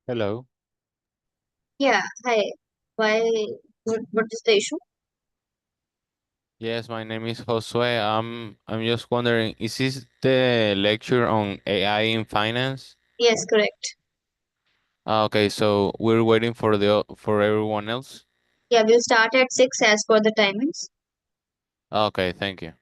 Hello. Yeah, hi. Why? What is the issue? Yes, my name is Josue. I'm just wondering, is this the lecture on AI in finance? Yes, correct. Okay, so we're waiting for for everyone else. Yeah, we'll start at 6 as per the timings. Okay, thank you.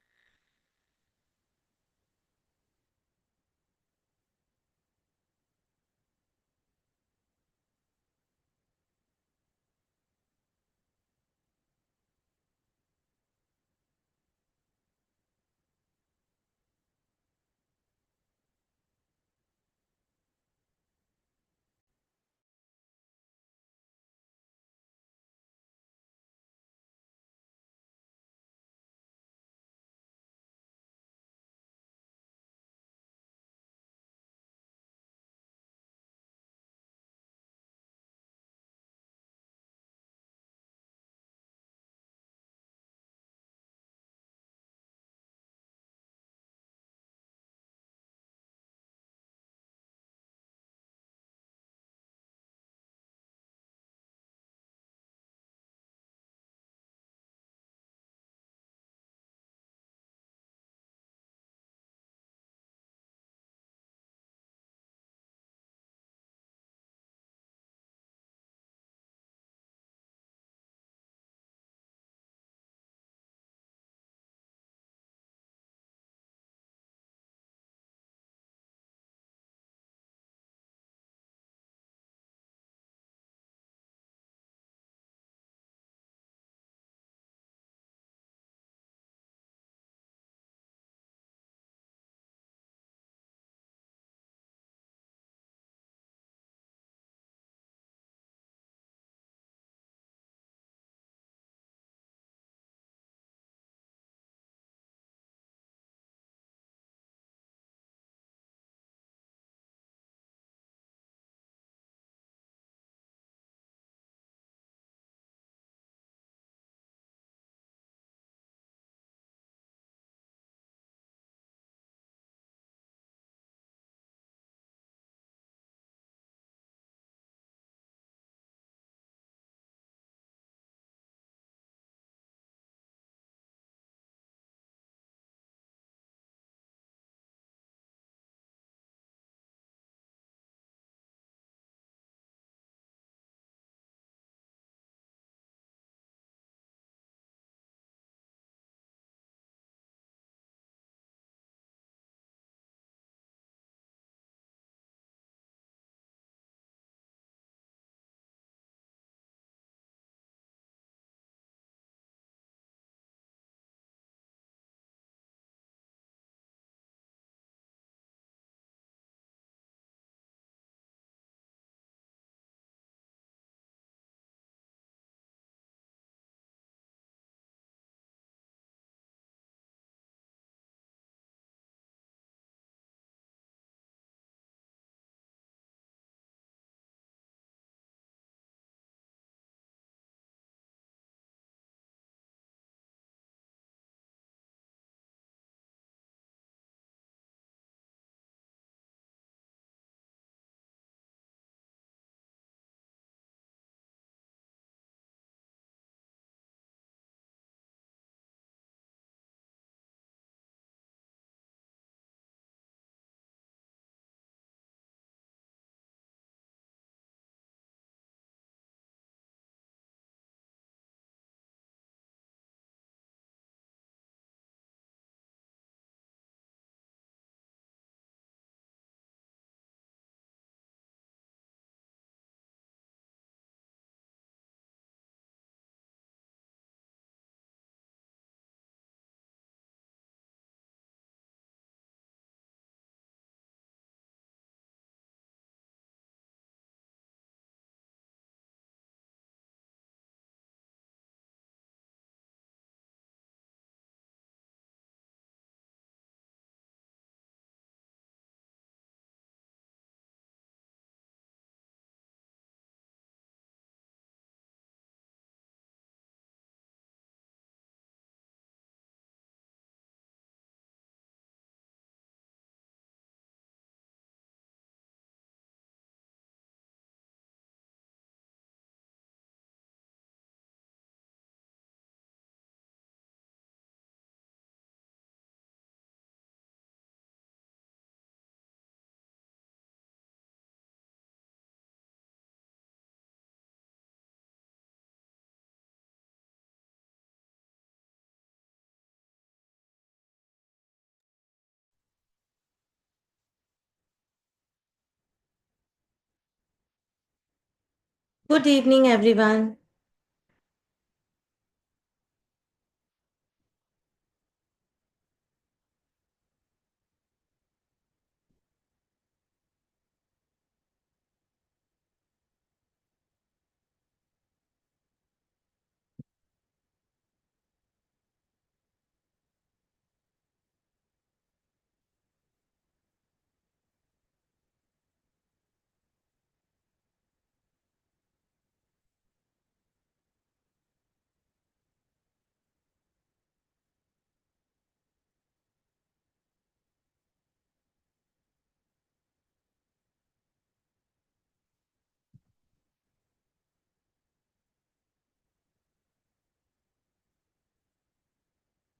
Good evening, everyone.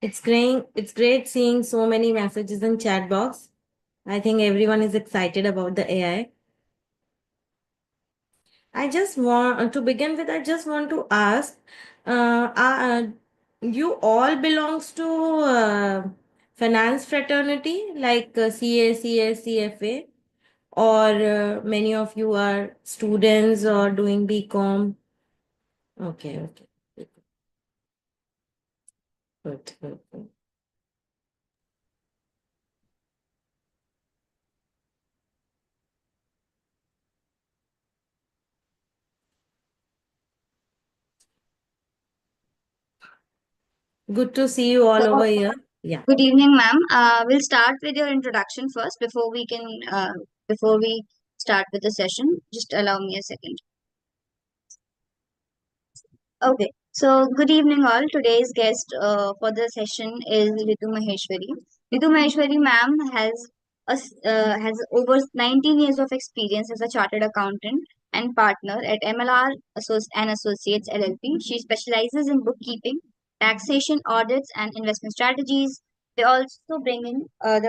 It's great seeing so many messages in chat box. I think everyone is excited about the AI. I just want to begin with. I just want to ask, you all belongs to finance fraternity like CA, CFA, or many of you are students or doing BCom. Okay, okay, good, good, good. Good to see you all over So, here. Yeah. good evening, ma'am. We'll start with your introduction first before we start with the session. Just allow me a second. Okay. So, good evening, all. Today's guest for the session is Ritu Maheshwari. Ritu Maheshwari, ma'am, has over 19 years of experience as a chartered accountant and partner at MLR and Associates LLP. She specializes in bookkeeping, taxation, audits, and investment strategies. They also bring a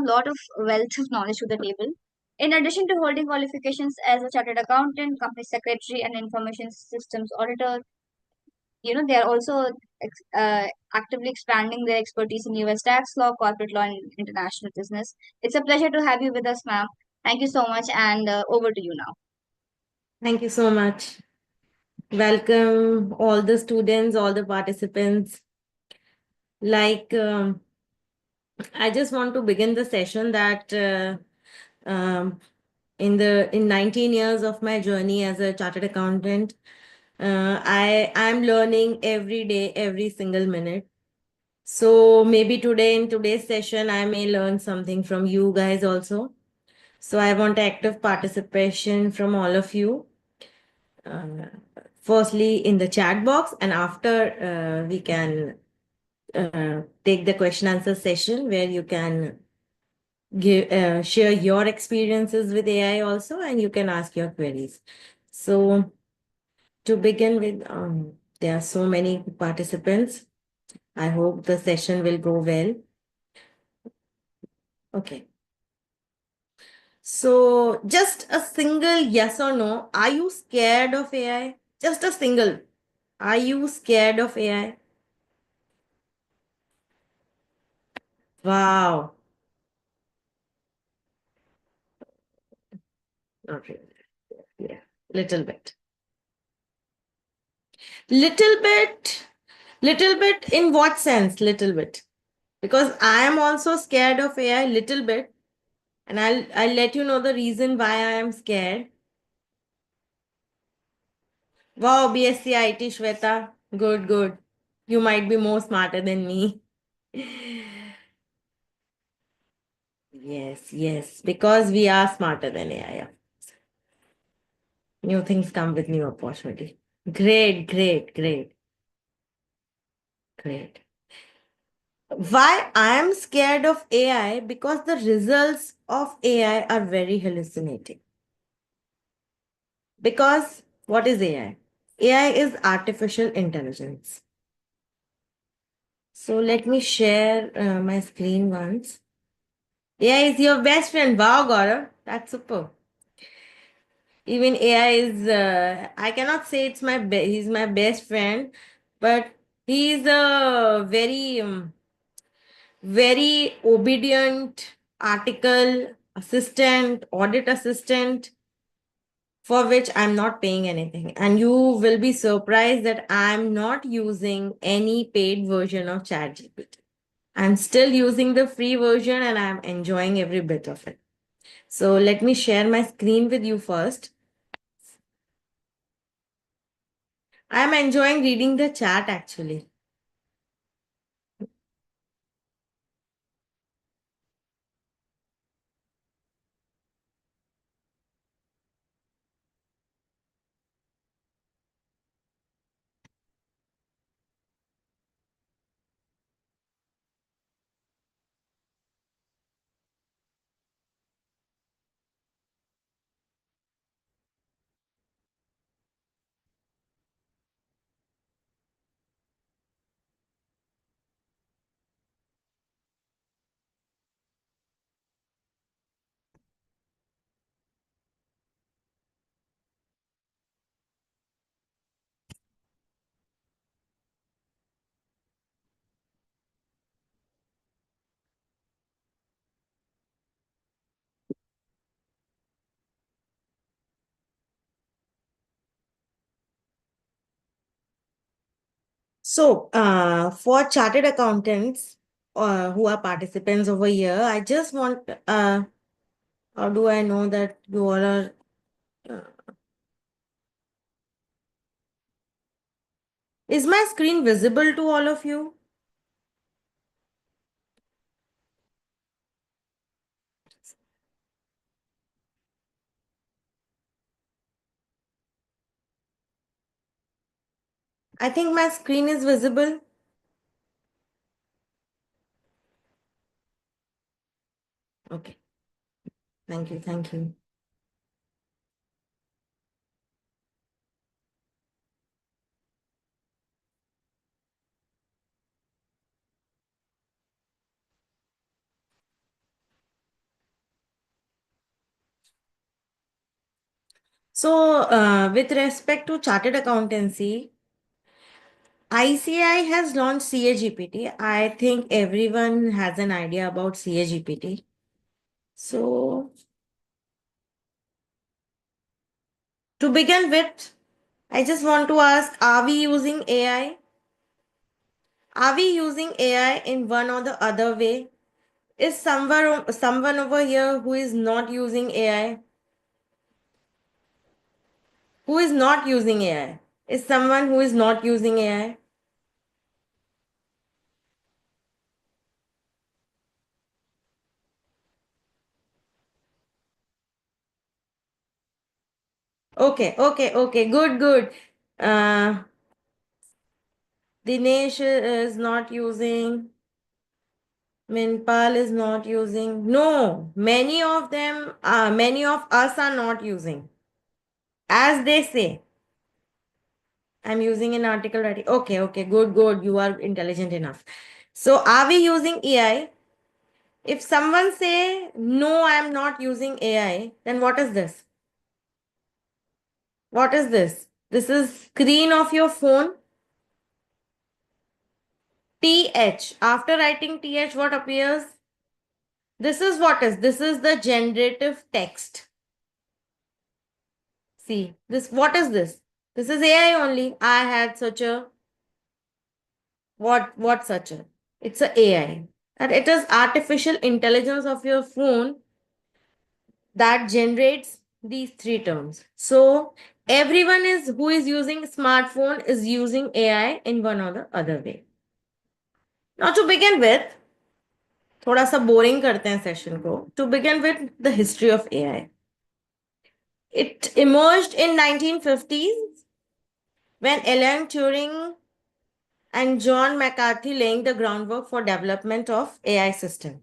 lot of wealth of knowledge to the table. In addition to holding qualifications as a chartered accountant, company secretary, and information systems auditor, they are also actively expanding their expertise in US tax law, corporate law, and international business. It's a pleasure to have you with us, ma'am. Thank you so much, and over to you now. Thank you so much. Welcome all the students, all the participants. Like, I just want to begin the session that in 19 years of my journey as a chartered accountant, I'm learning every day, every single minute. So maybe today in today's session, I may learn something from you guys also. So I want active participation from all of you. Uh, Firstly in the chat box, and after we can take the question answer session where you can share your experiences with AI also, and you can ask your queries. So to begin with, there are so many participants. I hope the session will go well. Okay. So just a single yes or no. Are you scared of AI? Just a single. Are you scared of AI? Wow. Not really. Yeah. Little bit. Little bit. Little bit in what sense? Little bit. Because I am also scared of AI little bit. And I'll let you know the reason why I am scared. Wow, BSc IT Shweta. Good, good. You might be more smarter than me. Yes, yes. Because we are smarter than AI. New things come with new opportunity. Great, great, great, great. Why I am scared of AI? Because the results of AI are very hallucinating. Because what is AI? AI is artificial intelligence. So let me share my screen once. AI is your best friend. Wow, Gaurav. That's super. Even AI is, I cannot say he's my best friend, but he's a very obedient article assistant, audit assistant for which I'm not paying anything. And you will be surprised that I'm not using any paid version of ChatGPT. I'm still using the free version and I'm enjoying every bit of it. So let me share my screen with you first. I'm enjoying reading the chat actually. So, for chartered accountants who are participants over here, I just want, how do I know that you all are? Uh, is my screen visible to all of you? I think my screen is visible. Okay, thank you, thank you. So, with respect to chartered accountancy, ICI has launched CA GPT. I think everyone has an idea about CA GPT. So, to begin with, I just want to ask, are we using AI? Are we using AI in one or the other way? Is someone over here who is not using AI? Who is not using AI? Is someone who is not using AI? Okay, okay, okay. Good, good. Uh, Dinesh is not using. Minpal is not using. No, many of us are not using. As they say, I'm using an article writing. Okay, okay, good, good. You are intelligent enough. So, are we using AI? If someone say, no, I'm not using AI, then what is this? What is this? This is screen of your phone. TH. After writing TH, what appears? This is what is. This is the generative text. See, this, what is this? This is AI only. I had such a, what such a? It's a AI. And it is artificial intelligence of your phone that generates these three terms. So everyone is who is using smartphone is using AI in one or the other way. Now to begin with, थोड़ा सा boring करते हैं session को. To begin with the history of AI. It emerged in 1950s when Alan Turing and John McCarthy laying the groundwork for development of AI system.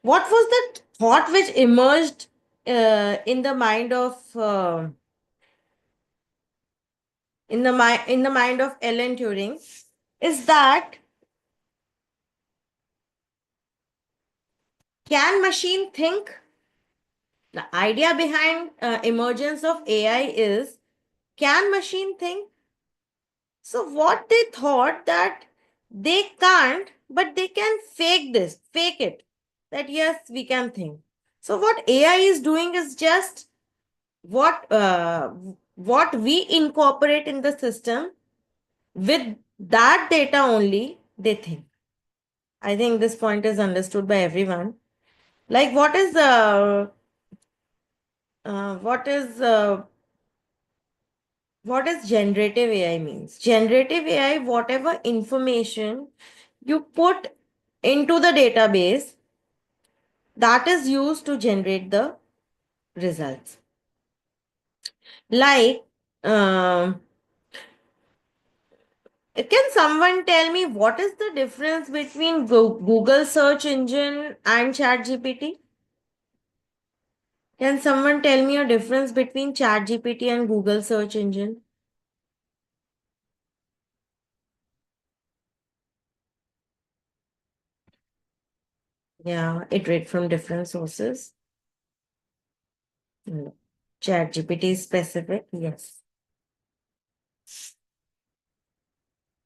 What was the thought which emerged in the mind of in the mind of Alan Turing is that can machine think? The idea behind emergence of AI is can machine think? So what they thought that they can't, but they can fake it. That yes, we can think. So what AI is doing is just what we incorporate in the system, with that data only they think. I think this point is understood by everyone. Like what is what is generative AI means? Generative AI, whatever information you put into the database, that is used to generate the results. Like, um, can someone tell me what is the difference between Google search engine and Chat GPT? Can someone tell me a difference between Chat GPT and Google search engine? Yeah, iterate from different sources. No. Chat GPT is specific. Yes.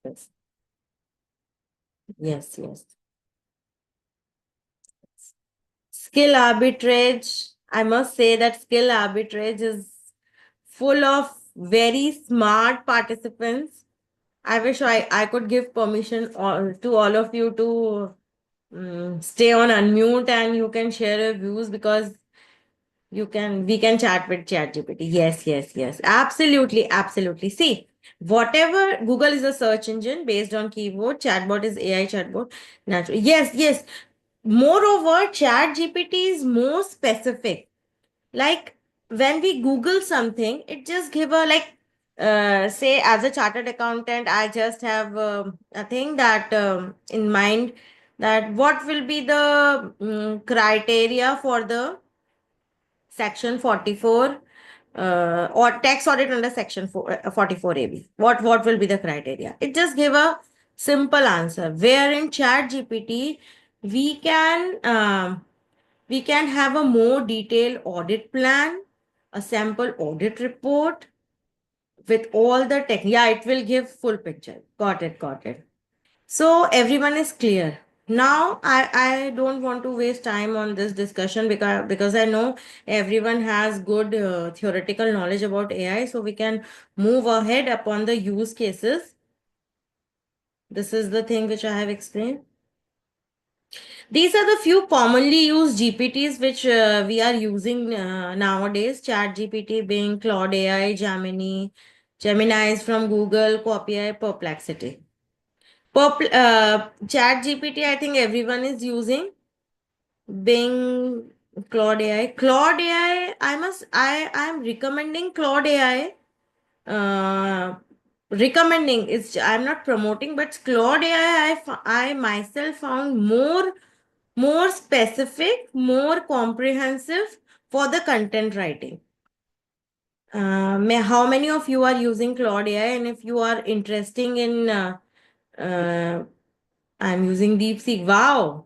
Yes. Yes. Yes. Skill arbitrage. I must say that skill arbitrage is full of very smart participants. I wish I could give permission to all of you to stay on unmute and you can share your views, because we can chat with chat GPT. Yes, yes, yes. Absolutely, absolutely. See, whatever, Google is a search engine based on keyword, chatbot is AI chatbot. Natural. Yes, yes. Moreover, chat GPT is more specific. Like, when we Google something, it just give a, like, say, as a chartered accountant, I just have a thing that in mind, that what will be the criteria for the section 44 or tax audit under section 44 AB. What will be the criteria? It just give a simple answer. Where in Chat GPT we can have a more detailed audit plan, a sample audit report with all the tech. Yeah, it will give full picture. Got it, got it. So everyone is clear. Now I don't want to waste time on this discussion, because I know everyone has good theoretical knowledge about AI, so we can move ahead upon the use cases. This is the thing which I have explained. These are the few commonly used GPTs which we are using nowadays: Chat GPT, Bing, Claude AI, Gemini is from Google, Copy AI, Perplexity. Chat GPT, I think everyone is using. Bing, Claude AI. Claude AI, I am recommending Claude AI. Recommending is, I'm not promoting, but Claude AI, I myself found more specific, more comprehensive for the content writing. How many of you are using Claude AI? And if you are interested in, uh, I'm using DeepSeek. Wow,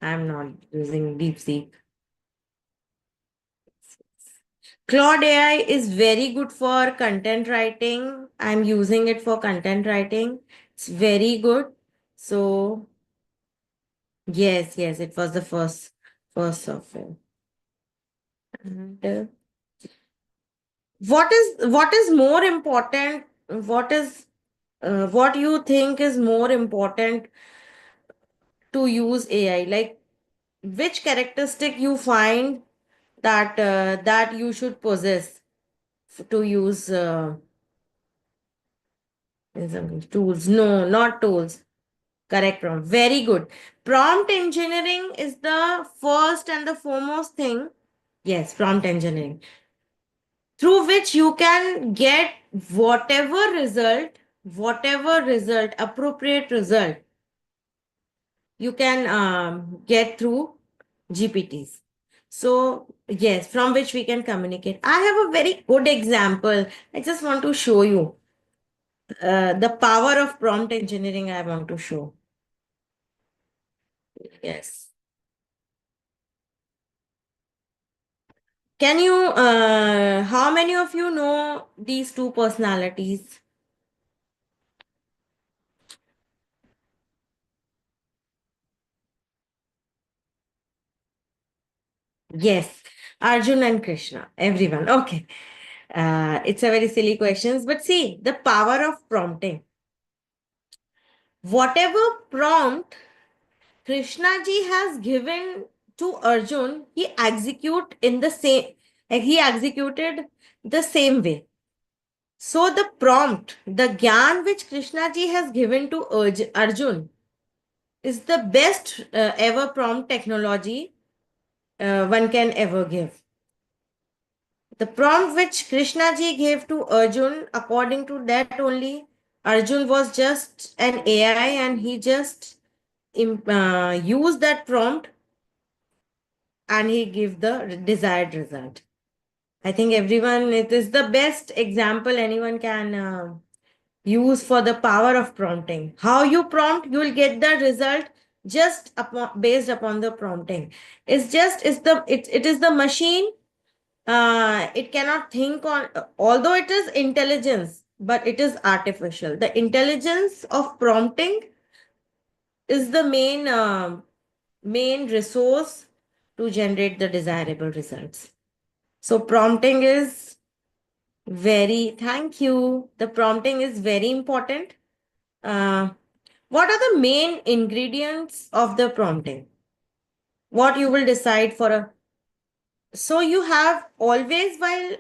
I'm not using DeepSeek. Claude AI is very good for content writing. I'm using it for content writing. It's very good. So yes, yes, it was the first software. And what is more important? What you think is more important to use AI? Like, which characteristic you find that you should possess to use tools? No, not tools. Correct prompt. Very good. Prompt engineering is the first and the foremost thing. Yes, prompt engineering, through which you can get whatever result, appropriate result, you can get through GPTs. So, yes, from which we can communicate. I have a very good example. I just want to show you the power of prompt engineering. I want to show. Yes. How many of you know these two personalities? Yes. Arjun and Krishna, everyone. Okay. It's a very silly questions, but see the power of prompting. Whatever prompt Krishna ji has given to Arjun, he executed the same way. So the prompt, the gyan which Krishna ji has given to Arjun is the best ever prompt technology one can ever give. The prompt which Krishna ji gave to Arjun, according to that only, Arjun was just an AI and he just used that prompt and he gave the desired result. I think everyone, it is the best example anyone can use for the power of prompting. How you prompt, you will get the result based upon the prompting. It is the machine. It cannot think on, although it is intelligence, but it is artificial. The intelligence of prompting is the main resource to generate the desirable results. So prompting is thank you. The prompting is very important. Uh, what are the main ingredients of the prompting? What you will decide for a, so you have always while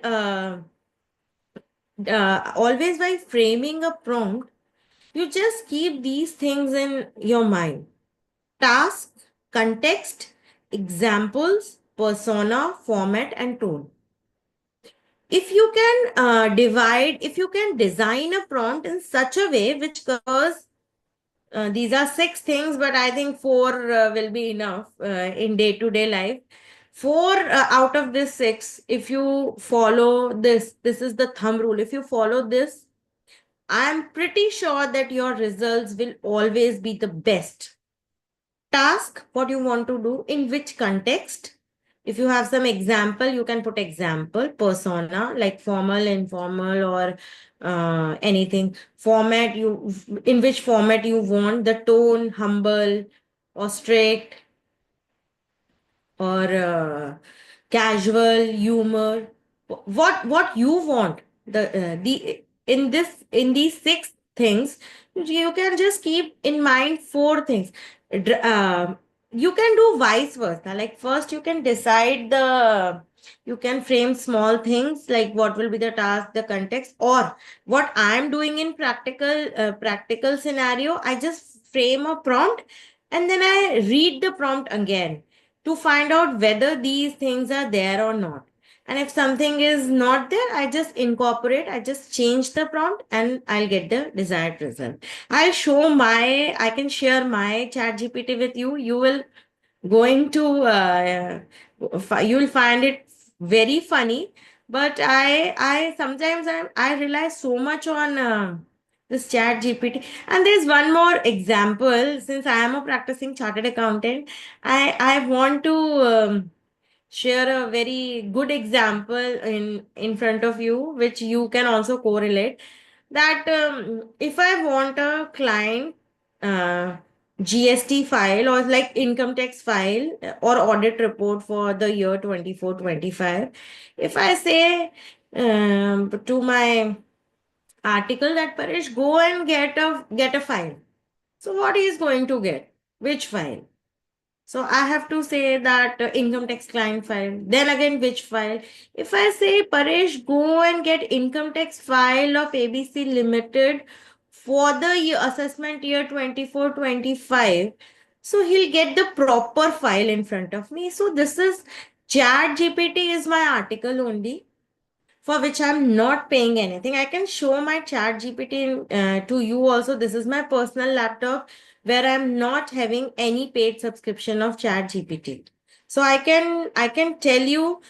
framing a prompt, you just keep these things in your mind: task, context, examples, persona, format, and tone. If you can design a prompt in such a way which covers, these are six things, but I think four will be enough in day to day life. Four out of this six, if you follow this is the thumb rule. If you follow this, I'm pretty sure that your results will always be the best. Task, what you want to do, in which context. If you have some example, you can put example. Persona, like formal, informal, or anything. Format, in which format you want. The tone, humble or strict, or casual, humor. What you want. The in this in these six things, you can just keep in mind four things. You can do vice versa. Like first, you can frame small things like what will be the task, the context, or what I'm doing in practical scenario. I just frame a prompt and then I read the prompt again to find out whether these things are there or not. And if something is not there, I just change the prompt and I'll get the desired result. I can share my chat GPT with you. You will going to you will find it very funny, but I sometimes I rely so much on this chat gpt. And there's one more example. Since I am a practicing chartered accountant, I want to share a very good example in front of you, which you can also correlate. That if I want a client uh, GST file, or like income tax file, or audit report for the year 24-25, if I say to my article that Paresh, go and get a file, so what he is going to get? Which file? So I have to say that income tax client file. Then again, which file? If I say, Paresh, go and get income tax file of ABC Limited for the assessment year 24-25, so he'll get the proper file in front of me. So this is Chat GPT is my article only, for which I'm not paying anything. I can show my chat GPT to you also. This is my personal laptop where I'm not having any paid subscription of chat GPT. So I can tell you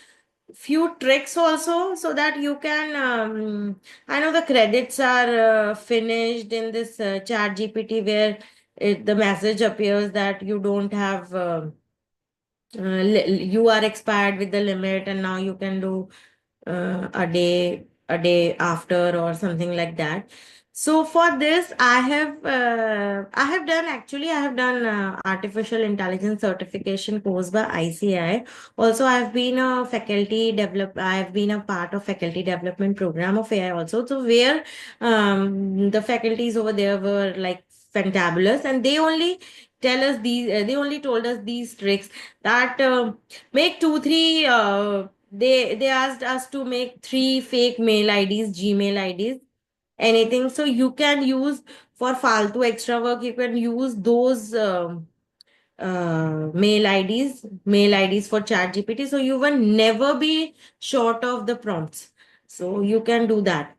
few tricks also, so that you can I know the credits are finished in this chat GPT, where the message appears that you don't have you are expired with the limit, and now you can do a day after or something like that. So for this, I have done actually I have done artificial intelligence certification course by ICI. Also, I've been a faculty develop. I've been a part of faculty development program of AI also. So where the faculties over there were like fantabulous, and they only tell us these. They only told us these tricks that make two three. They asked us to make three fake mail IDs, Gmail IDs, anything. So you can use for faltu extra work, you can use those mail IDs for chat GPT. So you will never be short of the prompts. So you can do that.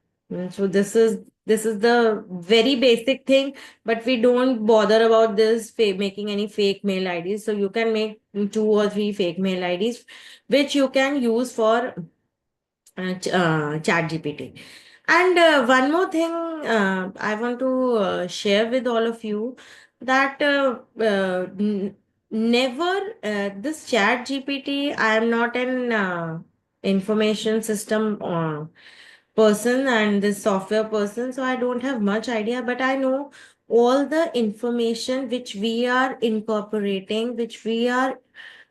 So this is the very basic thing, but we don't bother about this making any fake mail IDs. So you can make two or three fake mail IDs, which you can use for chat GPT. And one more thing I want to share with all of you that never this chat GPT, I am not an information system person and this software person, so I don't have much idea, but I know all the information which we are incorporating, which we are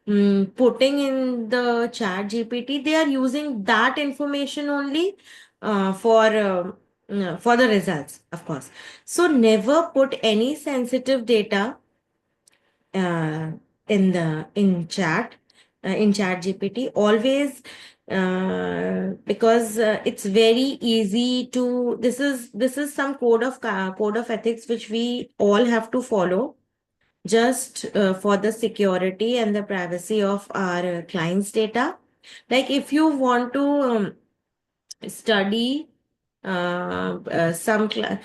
putting in the chat GPT, they are using that information only for the results, of course. So never put any sensitive data uh, in chat GPT. Always because it's very easy to, this is some code of ethics which we all have to follow, just for the security and the privacy of our clients' data. Like if you want to study uh, uh, some cli-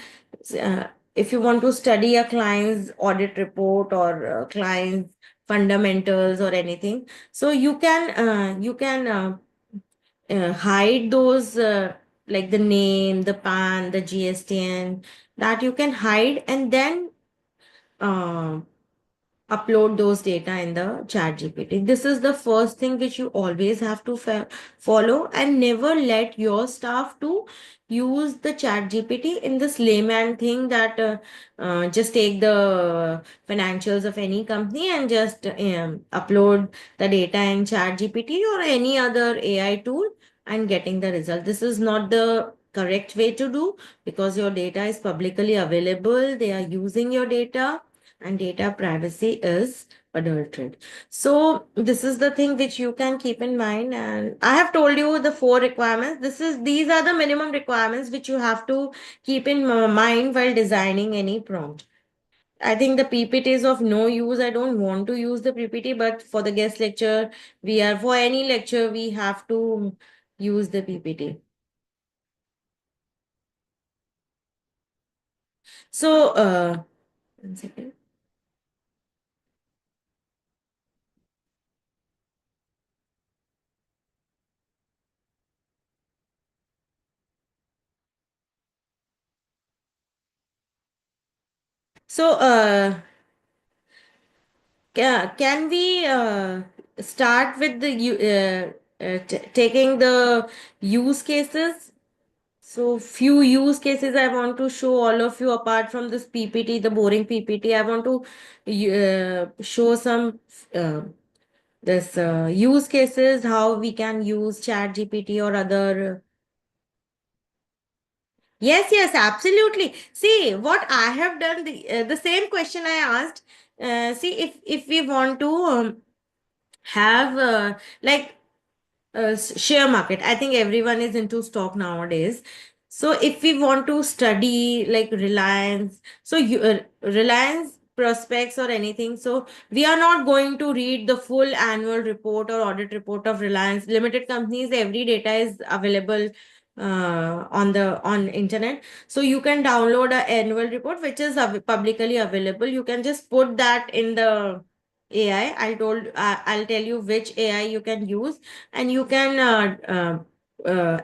if you want to study a client's audit report or client's fundamentals or anything, so you can hide those like the name, the PAN, the GSTN, that you can hide, and then uh, upload those data in the chat GPT. This is the first thing which you always have to follow, and never let your staff to use the chat GPT in this layman thing that just take the financials of any company and just upload the data in chat GPT or any other AI tool and getting the result. This is not the correct way to do, because your data is publicly available. They are using your data, and data privacy is adulterated. So this is the thing which you can keep in mind. And I have told you the four requirements. These are the minimum requirements which you have to keep in mind while designing any prompt. I think the PPT is of no use. I don't want to use the PPT, but for the guest lecture, for any lecture, we have to use the PPT. So, 1 second. So, can we start with the taking the use cases? So few use cases I want to show all of you, apart from this PPT, the boring PPT. I want to show some uh, this use cases, how we can use Chat GPT or other. Yes, yes, absolutely. See, what I have done, the same question I asked. See, if we want to have like share market, I think everyone is into stock nowadays. So if we want to study like Reliance, so Reliance prospects or anything, so we are not going to read the full annual report or audit report of Reliance Limited companies. Every data is available on internet, so you can download a annual report which is publicly available. You can just put that in the AI. I'll tell you which AI you can use, and you can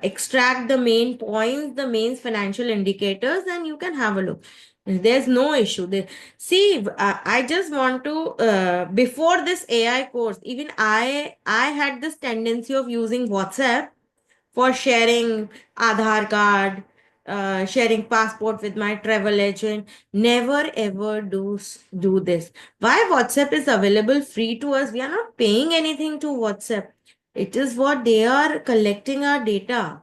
extract the main points, the main financial indicators, and you can have a look. There's no issue there. See, I just want to before this AI course, even I had this tendency of using WhatsApp for sharing Aadhaar card, sharing passport with my travel agent. Never ever do this. Why WhatsApp is available free to us? We are not paying anything to WhatsApp. It is what they are collecting our data.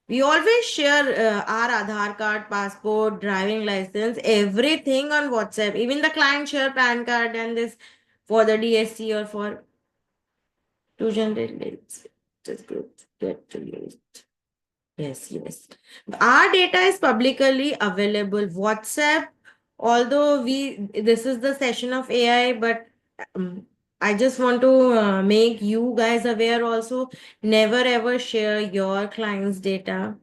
We always share our Aadhaar card, passport, driving license, everything on WhatsApp. Even the client share PAN card and this for the DSC or for to generate leads. Just group get to use. Yes, yes. Our data is publicly available. WhatsApp, although this is the session of AI, but um, I just want to make you guys aware also. Never ever share your client's data.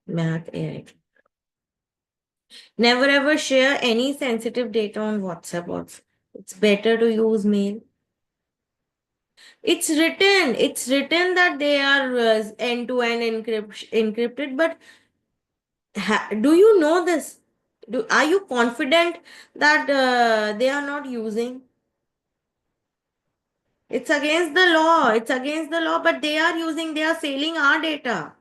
Math AI. Never ever share any sensitive data on WhatsApp also. It's better to use mail. It's written that they are end-to-end encrypted, but do you know this? Are you confident that they are not using? It's against the law. It's against the law, but they are using, they are selling our data.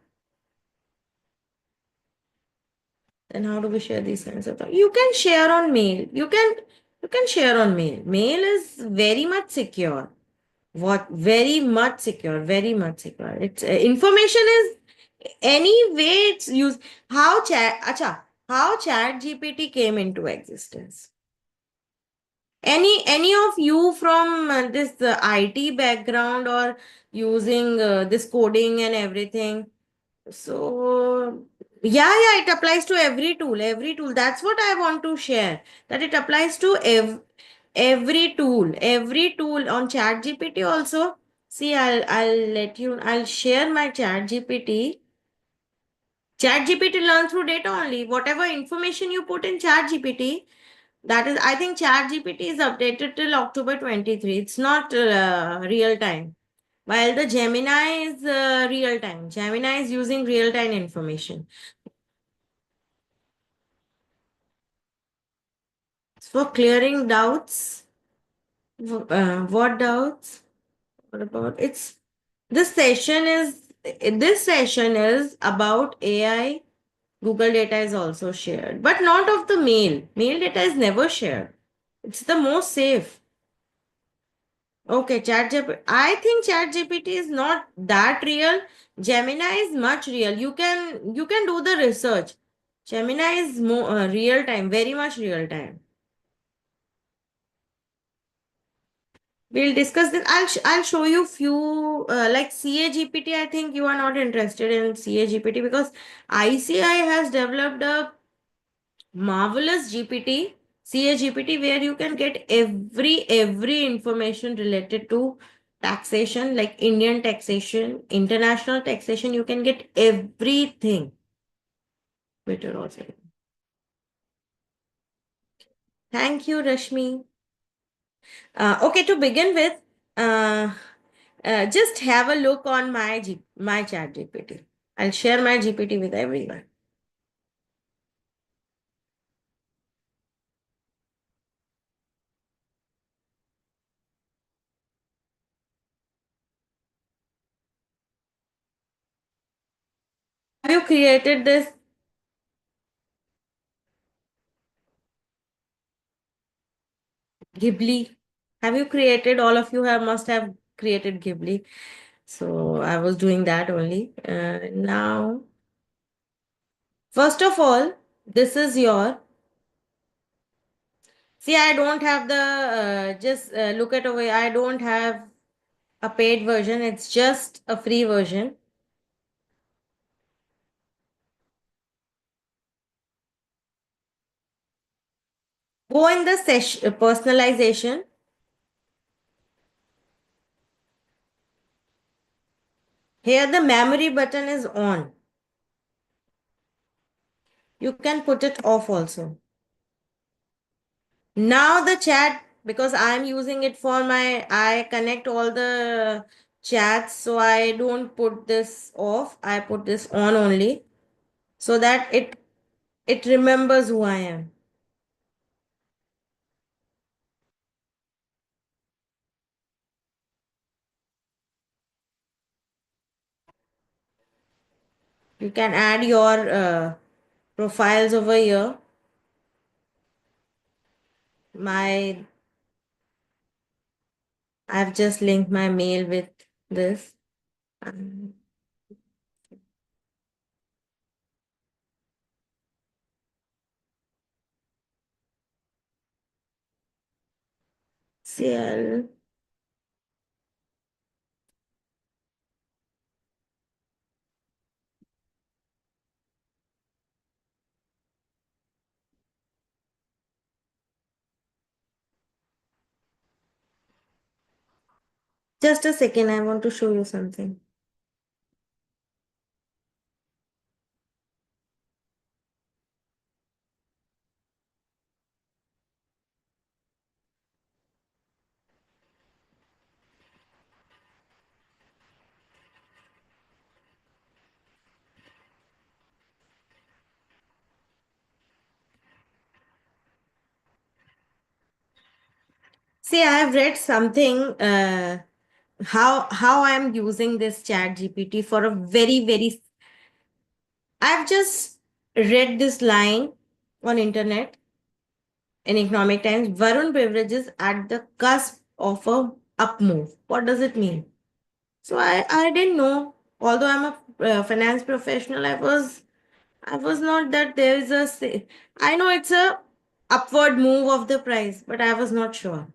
Then how do we share these kinds of things? You can share on mail. You can share on mail. Mail is very much secure. What very much secure, very much secure. It's information is any way it's used. How chat GPT came into existence? Any of you from this IT background or using this coding and everything? So yeah, it applies to every tool, every tool. That's what I want to share. That it applies to every tool on Chat GPT also. See, I'll share my Chat GPT. Chat GPT learns through data only. Whatever information you put in Chat GPT, that is, I think Chat GPT is updated till October 23. It's not real time. While the Gemini is real time. Gemini is using real time information. For clearing doubts, what doubts? What about it's this session is about AI. Google data is also shared, but not of the mail. Mail data is never shared. It's the most safe. Okay, ChatGPT. I think ChatGPT is not that real. Gemini is much real. You can do the research. Gemini is more real time, very much real time. We'll discuss this. I'll show you few like CA GPT. I think you are not interested in CA GPT because ICI has developed a marvelous GPT, CA GPT, where you can get every information related to taxation, like Indian taxation, international taxation. You can get everything. Twitter also. Thank you, Rashmi. Okay, to begin with, uh, just have a look on my chat GPT. I'll share my GPT with everyone. Have you created this Ghibli? Have you created, all of you have must have created Ghibli. So I was doing that only. Now, first of all, this is your, see, I don't have the, just look at away. I don't have a paid version. It's just a free version. Go in the session personalization. Here the memory button is on. You can put it off also. Now the chat, because I'm using it for I connect all the chats, so I don't put this off. I put this on only so that it remembers who I am. You can add your profiles over here. I've just linked my mail with this. CL. Just a second, I want to show you something. See, I have read something how I am using this chat GPT for a very. I've just read this line on internet in Economic Times. Varun beverages at the cusp of a up move. What does it mean? So I didn't know. Although I'm a finance professional, I was not that there is I know it's a upward move of the price, but I was not sure.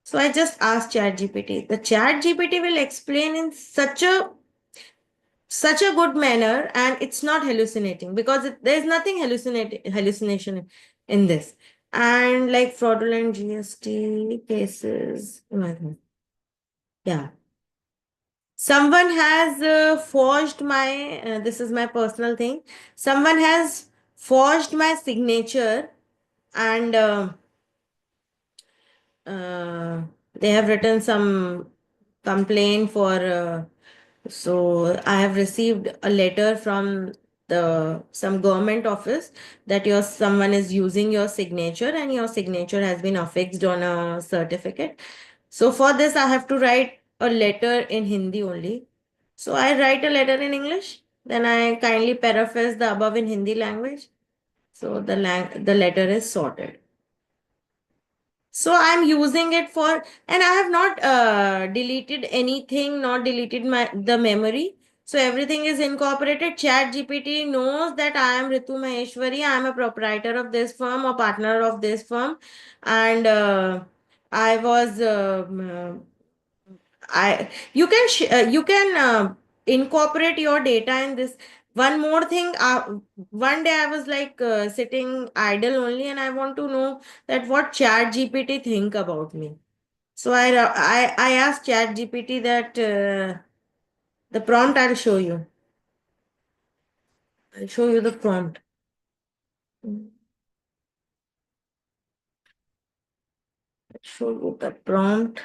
So I just asked ChatGPT. The ChatGPT will explain in such a good manner, and it's not hallucinating because there's nothing hallucination in this. And like fraudulent GST cases, oh my God. Yeah. Someone has forged my, this is my personal thing. Someone has forged my signature, and uh, they have written some complaint for. So I have received a letter from the some government office that your someone is using your signature and your signature has been affixed on a certificate. So for this, I have to write a letter in Hindi only. So I write a letter in English, then I kindly paraphrase the above in Hindi language. So the letter is sorted. So I'm using it for, and I have not deleted anything, not deleted the memory. So everything is incorporated. Chat GPT knows that I am Ritu Maheshwari. I am a proprietor of this firm or partner of this firm, and I was I you can incorporate your data in this. One more thing, one day I was like sitting idle only, and I want to know that what Chat GPT think about me. So I asked Chat GPT that the prompt I'll show you. I'll show you the prompt. I'll show you the prompt.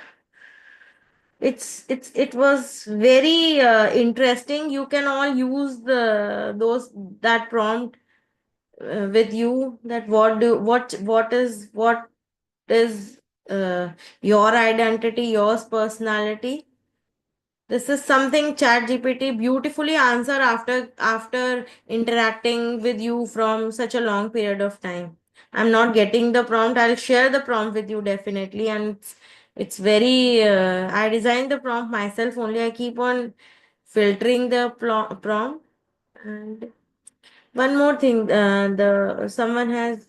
It was very interesting. You can all use that prompt with you, that what is your identity, your personality. This is something Chat GPT beautifully answer after interacting with you from such a long period of time. I'm not getting the prompt. I'll share the prompt with you definitely, and it's very. I designed the prompt myself only. I keep on filtering the prompt. And one more thing, the someone has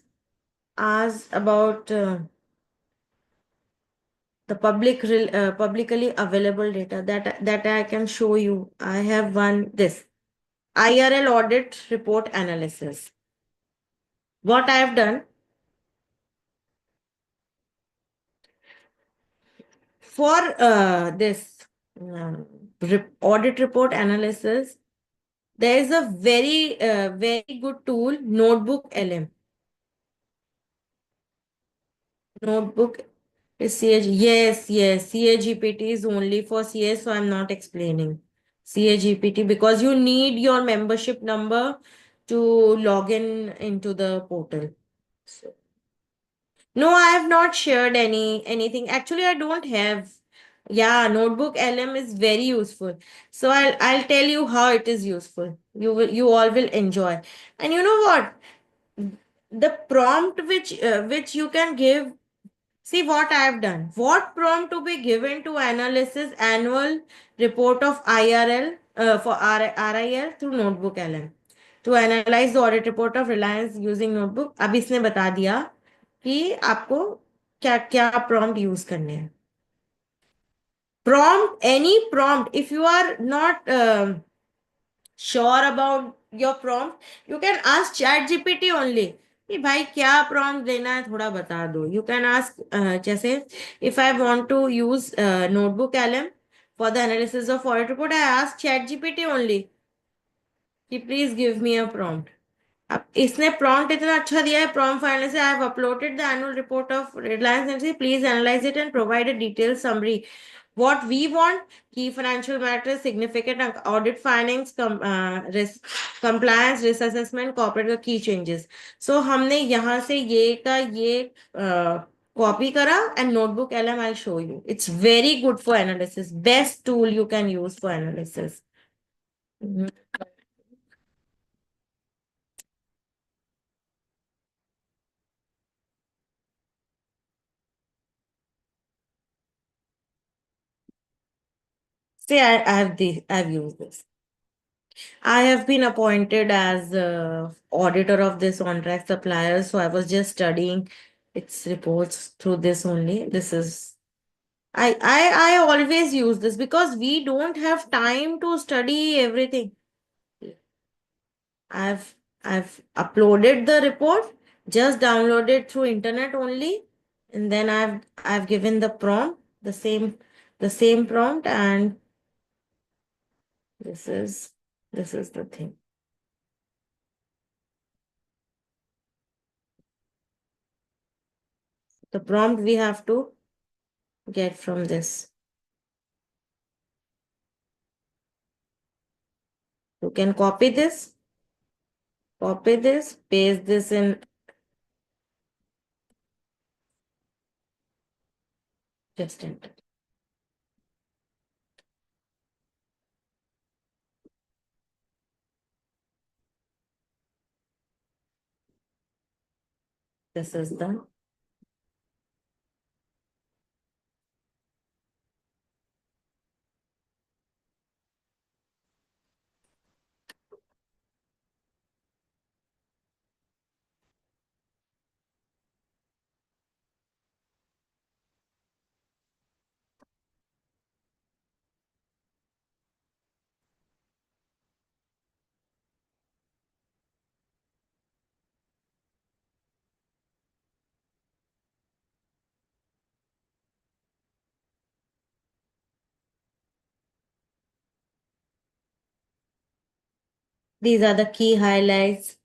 asked about the publicly available data that I can show you. I have one this IRL audit report analysis. What I have done for this audit report analysis, there is a very good tool, Notebook LM. Notebook is CA. Yes. CA GPT is only for CA, so I'm not explaining CA GPT because you need your membership number to log in into the portal. So, no, I have not shared anything. Actually, I don't have. Yeah, notebook LM is very useful. So I'll tell you how it is useful. You all will enjoy. And you know what? The prompt which you can give. See what I have done. What prompt to be given to analysis annual report of IRL for RIL through notebook LM to analyze the audit report of Reliance using notebook. अब इसने बता दिया कि आपको क्या क्या prompt use करने हैं. Prompt, any prompt. If you are not sure about your prompt, you can ask chat GPT only कि भाई क्या prompt देना है थोड़ा बता दो. You can ask जैसे if I want to use notebook LM for the analysis of audit report, I ask chat GPT only कि please give me a prompt. अब इसने prompt इतना अच्छा दिया है. Prompt finally से I have uploaded the annual report of Reliance and say please analyze it and provide a detailed summary. What we want: key financial matters, significant audit findings, compliance, risk assessment, corporate का key changes. So हमने यहाँ से ये का ये copy करा and notebook LM I'll show you. It's very good for analysis. Best tool you can use for analysis. Mhm. See, I've used this. I have been appointed as auditor of this on-track supplier, so I was just studying its reports through this only. This is I always use this because we don't have time to study everything. I've I've uploaded the report, just downloaded through internet only, and then I've given the prompt, the same prompt, and this is this is the thing. The prompt we have to get from this. You can copy this, paste this in, just enter. This is the these are the key highlights.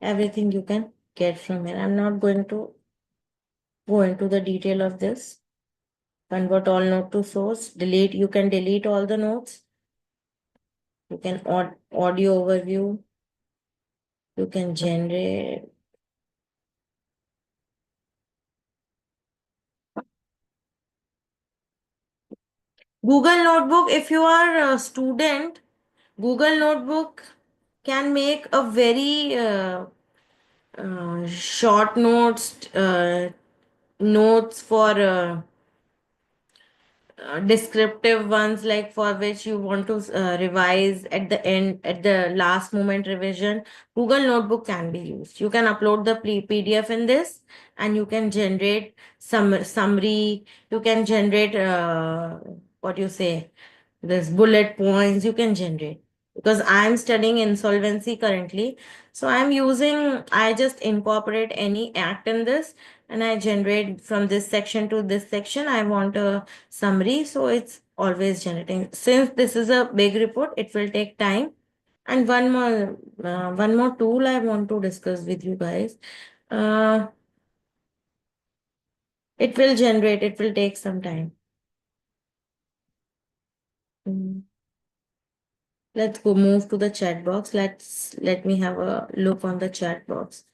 Everything you can get from here. I'm not going to go into the detail of this. Convert all note to source. Delete. You can delete all the notes. You can audio overview. You can generate. Google Notebook. If you are a student, Google Notebook can make a very short notes for descriptive ones, like for which you want to revise at the end, at the last moment revision. Google Notebook can be used. You can upload the PDF in this and you can generate some summary. You can generate what you say, this bullet points you can generate. Because I'm studying insolvency currently, so I just incorporate any act in this and I generate from this section to this section. I want a summary, so it's always generating. Since this is a big report, it will take time. And one more tool I want to discuss with you guys. uh, it will generate, it will take some time. Mm. Let's go move to the chat box. Let me have a look on the chat box.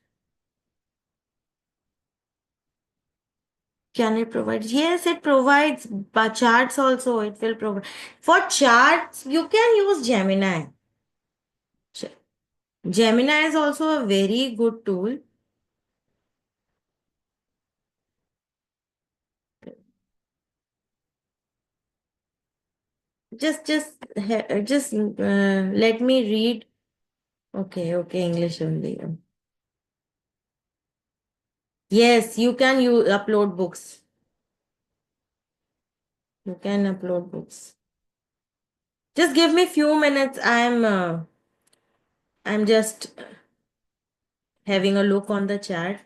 Can it provide? Yes, it provides. But charts also, it will provide. For charts, you can use Gemini. Ge- Gemini is also a very good tool. Just let me read. Okay, okay, English only. Yes, you can upload books. You can upload books. Just give me few minutes. I'm just having a look on the chat.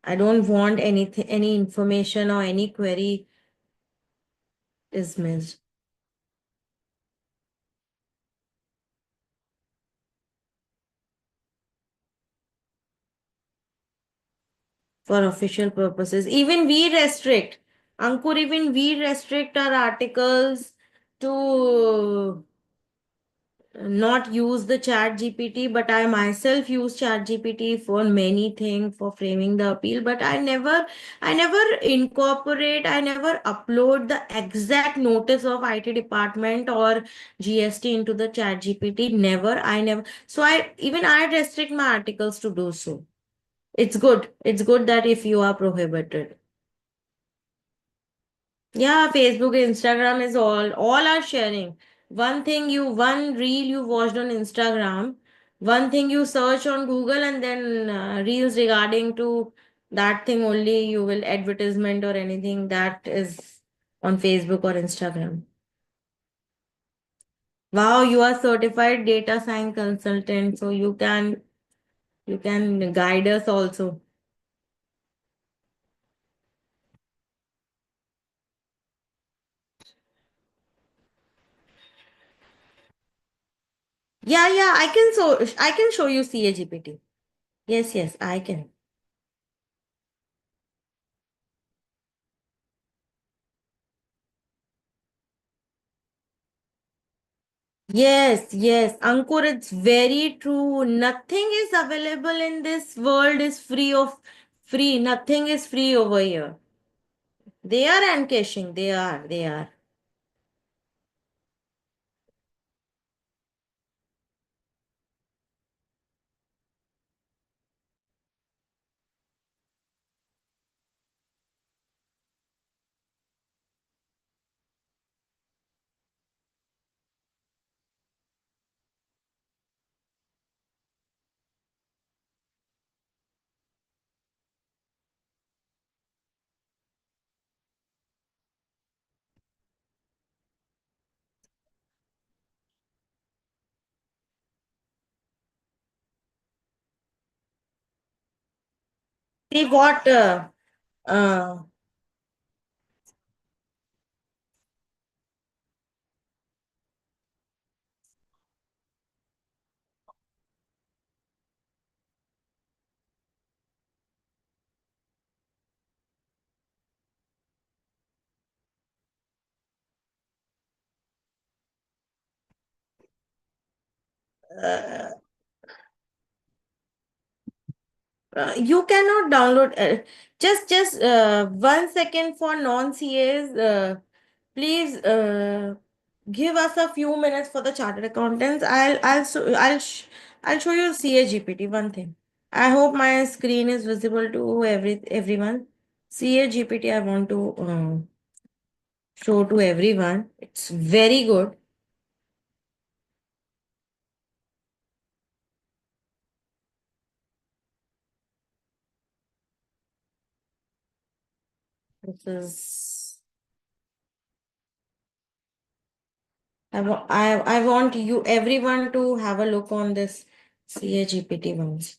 I don't want any information or any query is missed. For official purposes. Even we restrict, Ankur, even we restrict our articles to not use the chat GPT, but I myself use chat GPT for many things for framing the appeal, but I never incorporate, I never upload the exact notice of IT department or GST into the chat GPT. Never, I never. So I restrict my articles to do so. It's good. It's good that if you are prohibited. Yeah, Facebook, Instagram is all are sharing. One reel you watched on Instagram, one thing you search on Google, and then reels regarding to that thing only you will advertisement or anything that is on Facebook or Instagram. Wow, you are certified data science consultant, so you can guide us also. Yeah, yeah, I can show you CA GPT. Yes, yes, I can. Yes, yes, Ankur, it's very true. Nothing is available in this world is free. Nothing is free over here. They are encashing. They are. See what uh, uh, you cannot download. Just 1 second for non-CAs. Please give us a few minutes for the chartered accountants. I'll show you CA GPT. One thing. I hope my screen is visible to everyone. CA GPT I want to show to everyone. It's very good. This is I want you everyone to have a look on this CA GPT once.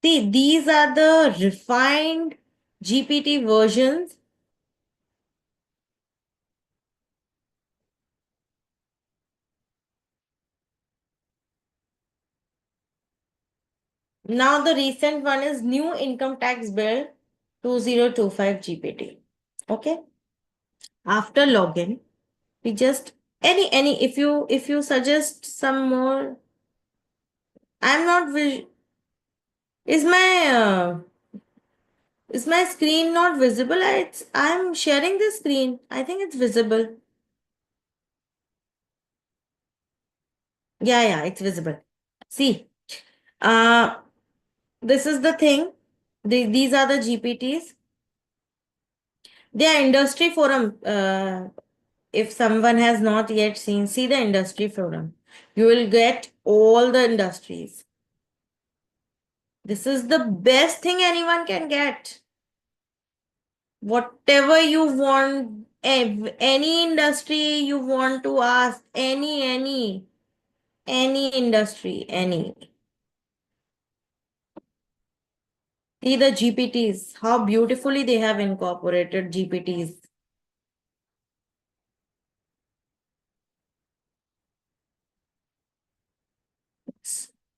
See, these are the refined GPT versions. Now the recent one is new income tax bill 2025 GPT. Okay. After login, we just any if you suggest some more. I'm not is my screen not visible? I'm sharing the screen. I think it's visible. Yeah, it's visible. See, uh, this is the thing. These are the GPTs. They are industry forum. If someone has not yet seen, see the industry forum. You will get all the industries. This is the best thing anyone can get. Whatever you want, any industry you want to ask, any industry, any. See the GPTs, how beautifully they have incorporated GPTs.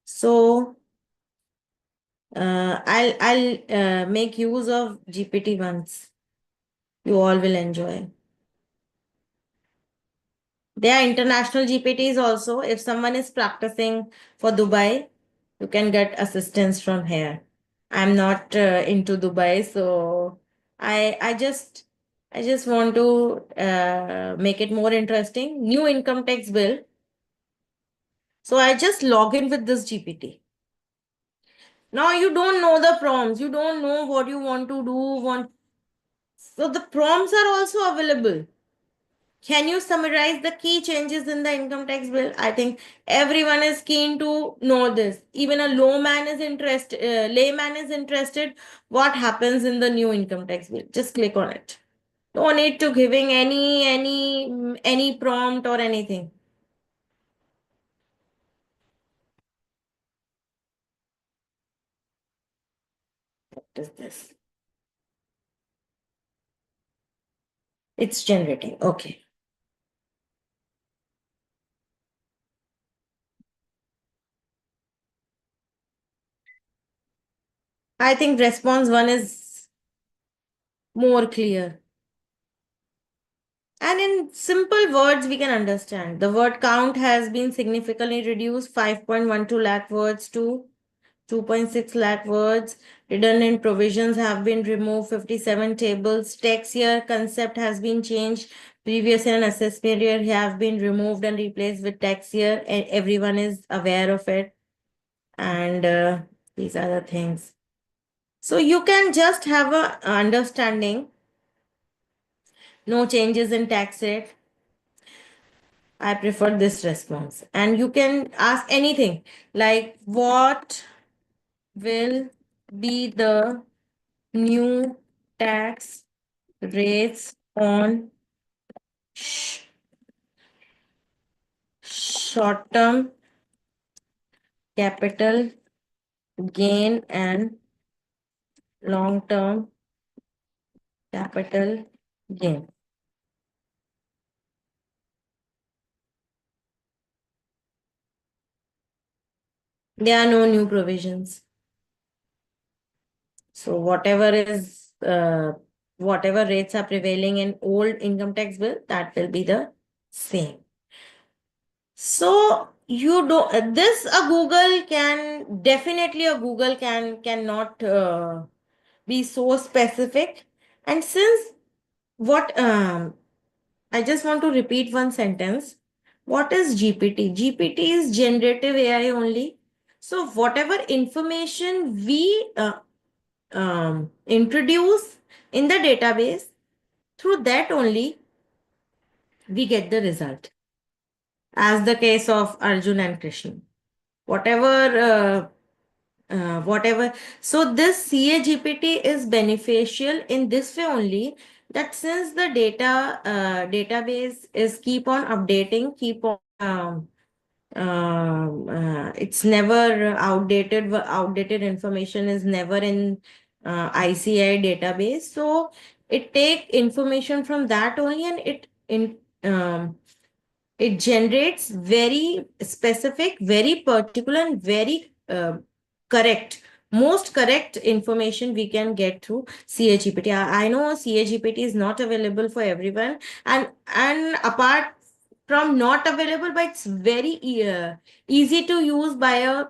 So I'll make use of GPT once. You all will enjoy. There are international GPTs also. If someone is practicing for Dubai, you can get assistance from here. I'm not into Dubai, so I just want to make it more interesting. New income tax bill. So I just log in with this GPT. Now you don't know the prompts. You don't know what you want to do. So the prompts are also available. Can you summarize the key changes in the income tax bill? I think everyone is keen to know this. Even a layman is interested. What happens in the new income tax bill? Just click on it. No need to giving any prompt or anything. What is this? It's generating. Okay. I think response one is more clear. And in simple words, we can understand. The word count has been significantly reduced, 5.12 lakh words to 2.6 lakh words. Redundant provisions have been removed, 57 tables. Text year concept has been changed. Previous and assessment year have been removed and replaced with text year. And everyone is aware of it. And these are the things. So you can just have a understanding. No changes in tax rate. I prefer this response. And you can ask anything like, what will be the new tax rates on short term capital gain and long term capital gain? There are no new provisions. So whatever rates are prevailing in old income tax bill, that will be the same. So you don't this a Google can definitely a Google cannot be so specific. And since what I just want to repeat one sentence. What is GPT? GPT is generative AI only. So whatever information we introduce in the database, through that only we get the result. As the case of Arjun and Krishna. Whatever. So this CA GPT is beneficial in this way only, that since the database is keep on updating, keep on it's never outdated. Outdated information is never in ICI database. So it take information from that only, and it generates very specific, very particular, and very most correct information we can get through CA GPT. I know CA GPT is not available for everyone, and apart from not available, but it's very easy to use by a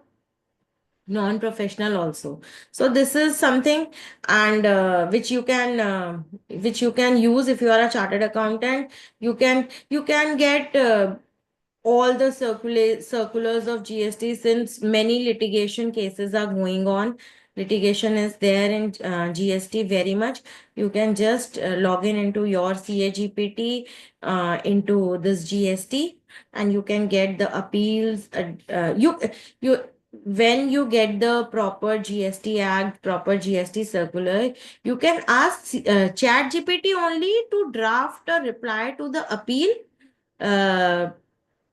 non-professional also. So this is something, and which you can use if you are a chartered accountant. You can get all the circulars of GST, since many litigation cases are going on. Litigation is there in GST very much. You can just log in into your CA GPT, into this GST, and you can get the appeals. You when you get the proper GST Act, proper GST circular, you can ask Chat GPT only to draft a reply to the appeal, uh,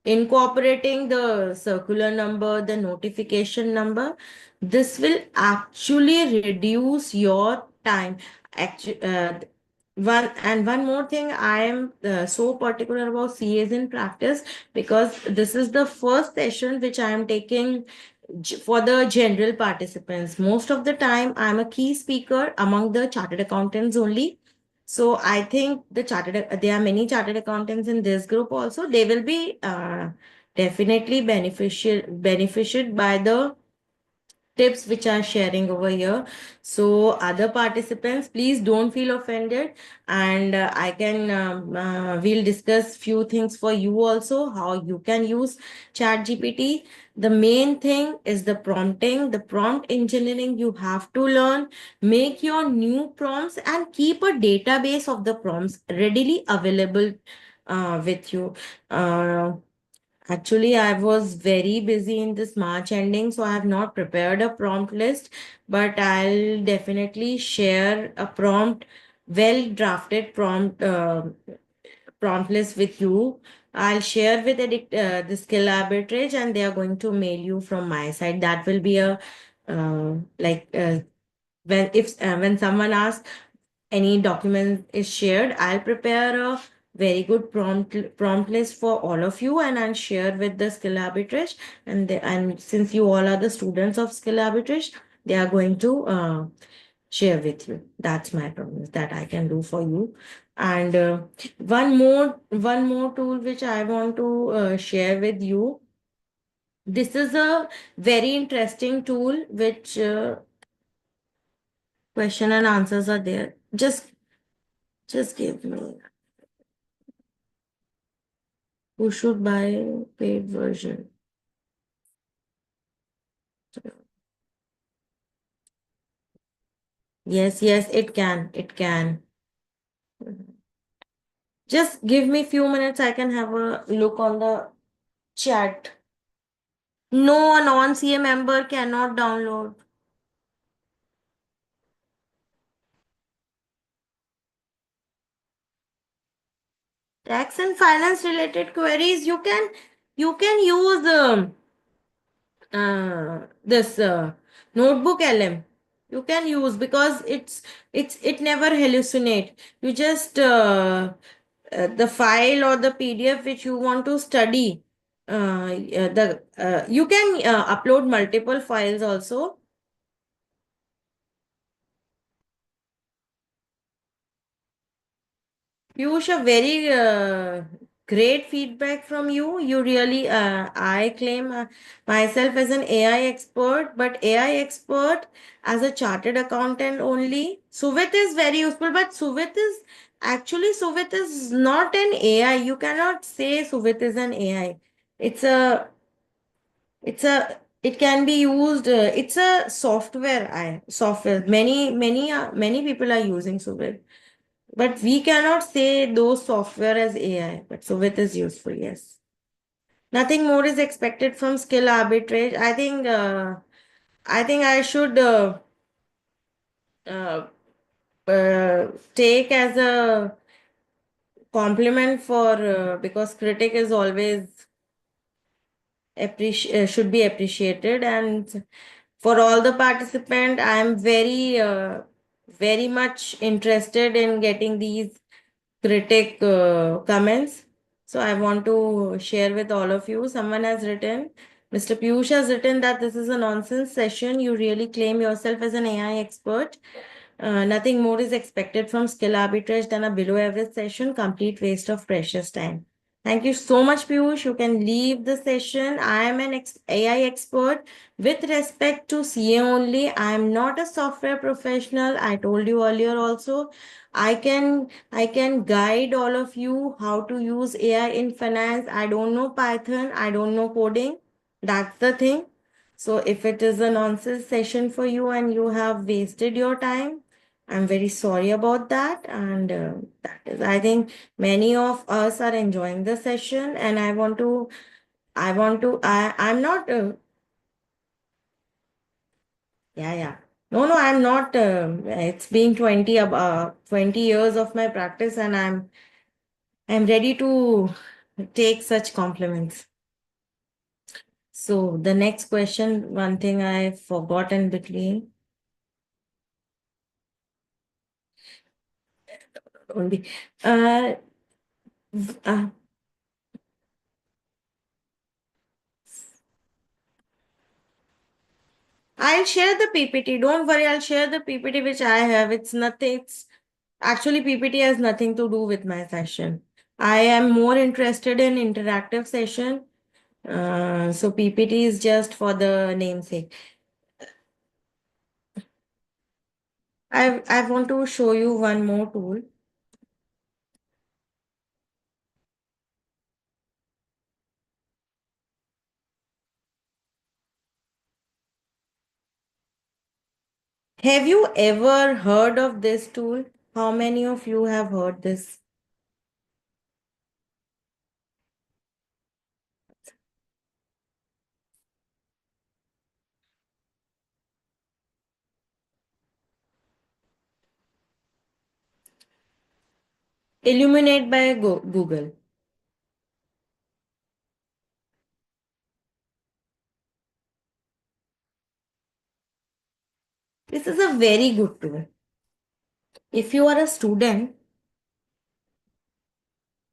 incorporating the circular number, the notification number. This will actually reduce your time. Actually, one more thing, I am so particular about CAs in practice, because this is the first session which I am taking for the general participants. Most of the time, I'm a key speaker among the chartered accountants only. So I think there are many chartered accountants in this group also. They will be definitely beneficial by the tips which are sharing over here. So other participants, please don't feel offended, and I can we'll discuss few things for you also, how you can use Chat GPT. The main thing is the prompting, the prompt engineering. You have to learn, make your new prompts, and keep a database of the prompts readily available with you. uh, Actually, I was very busy in this March ending, so I have not prepared a prompt list, but I'll definitely share a well drafted prompt list with you. I'll share with the SkillArbitrage, and they are going to mail you from my side. That will be a like when someone asks, any document is shared, I'll prepare a very good prompt list for all of you, and I'll share with the Skill Arbitrage. And since you all are the students of Skill Arbitrage, they are going to share with you. That's my promise that I can do for you. And one more tool which I want to share with you. This is a very interesting tool which question and answers are there. Just give me. Who should buy paid version? Yes, yes, it can. It can. Just give me few minutes. I can have a look on the chat. No, a non-CA member cannot download. Tax and finance related queries. You can use this notebook LM. You can use, because it never hallucinate. You just the file or the PDF which you want to study, the you can upload multiple files also. Piyush, a very great feedback from you. You really, I claim myself as an AI expert, but AI expert as a chartered accountant only. Suvit is very useful, but Suvit is not an AI. You cannot say Suvit is an AI. It's a, it can be used. It's a software. Many people are using Suvit. But we cannot say those software as AI, but Suvit is useful, yes. Nothing more is expected from skill arbitrage. I think I should uh, take as a compliment for because critic is always should be appreciated, and for all the participant, I am very much interested in getting these critic comments. So I want to share with all of you. Someone has written, Mr. Piyush has written that this is a nonsense session. You really claim yourself as an AI expert. Nothing more is expected from skill arbitrage than a below average session, complete waste of precious time. Thank you so much, Piyush. You can leave the session. I am an AI expert with respect to CA only. I am not a software professional. I told you earlier also. I can guide all of you how to use AI in finance. I don't know Python. I don't know coding. That's the thing. So if it is a nonsense session for you and you have wasted your time, I'm very sorry about that. And that is, I think many of us are enjoying the session, and I'm not, yeah, yeah. No, no, I'm not. It's been 20 years of my practice, and I'm ready to take such compliments. So the next question, one thing I forgot in between. Only, uh, uh, I'll share the PPT. Don't worry, I'll share the PPT which I have. It's nothing. It's actually PPT has nothing to do with my session. I am more interested in interactive session. So PPT is just for the namesake. I want to show you one more tool. Have you ever heard of this tool? How many of you have heard this? Illuminate by Google. This is a very good tool. If you are a student,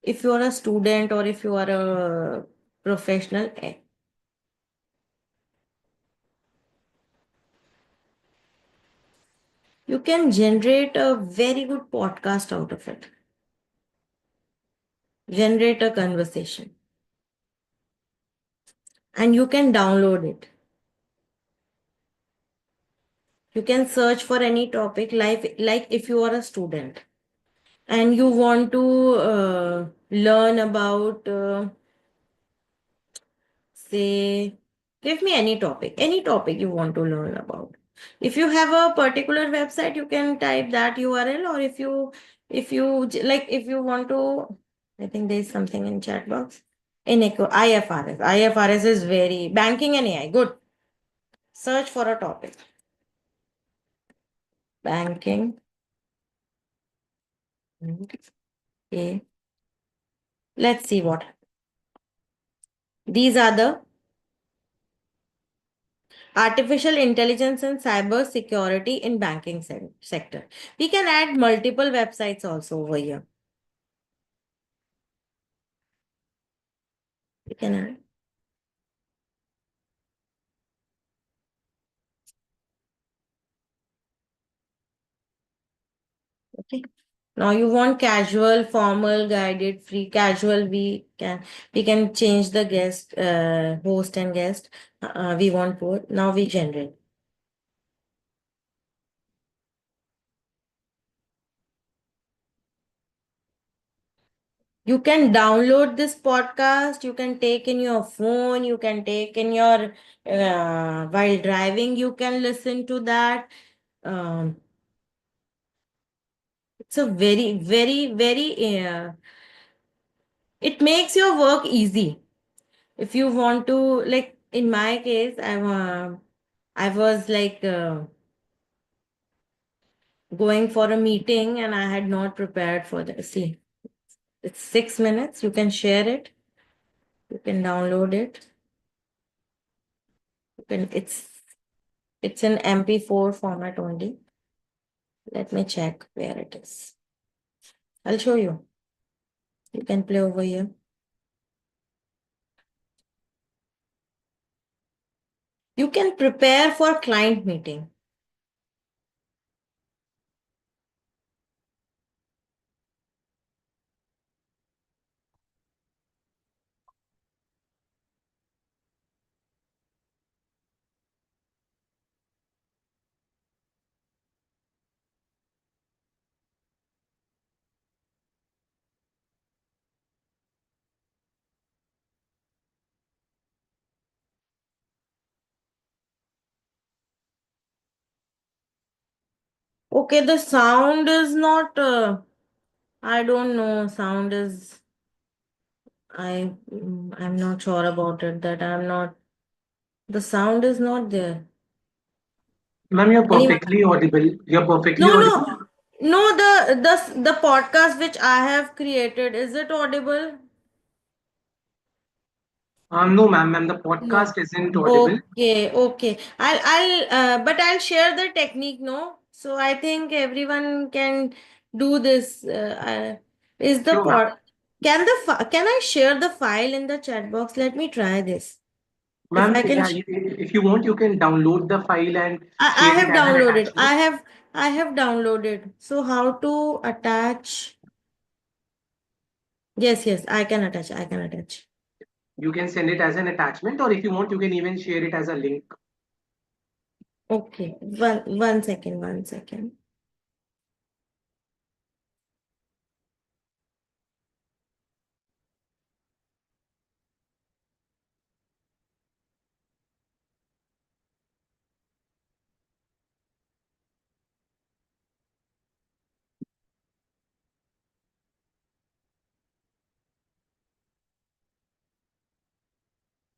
or if you are a professional, you can generate a very good podcast out of it. Generate a conversation. And you can download it. You can search for any topic, like if you are a student and you want to learn about, say, give me any topic you want to learn about. If you have a particular website, you can type that URL, or if you want to, I think there's something in chat box. In IFRS is very banking and AI. Good. Search for a topic. Banking. Okay. Let's see what. These are the artificial intelligence and cyber security in banking sector. We can add multiple websites also over here. We can add. Okay. Now you want casual, formal, guided, free, casual. We can change the guest, host and guest. We want both. Now we generate. You can download this podcast. You can take in your phone. You can take in your while driving. You can listen to that. Um, it's a very, very, very. It makes your work easy. If you want to, like in my case, I was like going for a meeting and I had not prepared for this. See, it's 6 minutes. You can share it. You can download it. You can. It's in MP4 format only. Let me check where it is. I'll show you. You can play over here. You can prepare for client meeting. Okay, the sound is not, I don't know, sound is, I'm not sure about it, that I'm not, the sound is not there. Ma'am, you're Anyone? perfectly audible. You're perfectly No, audible. no, no, the podcast which I have created, is it audible? No, ma'am, the No. podcast isn't audible. Okay, okay. But I'll share the technique, no? So I think everyone can do this. Is the Sure, ma'am. pod, can I share the file in the chat box? Let me try this. If Ma'am, I can, yeah, if you want, you can download the file and I share it have as an downloaded. attachment. I have downloaded. So how to attach? Yes, yes, I can attach. I can attach. You can send it as an attachment, or if you want, you can even share it as a link. Okay, one second, one second.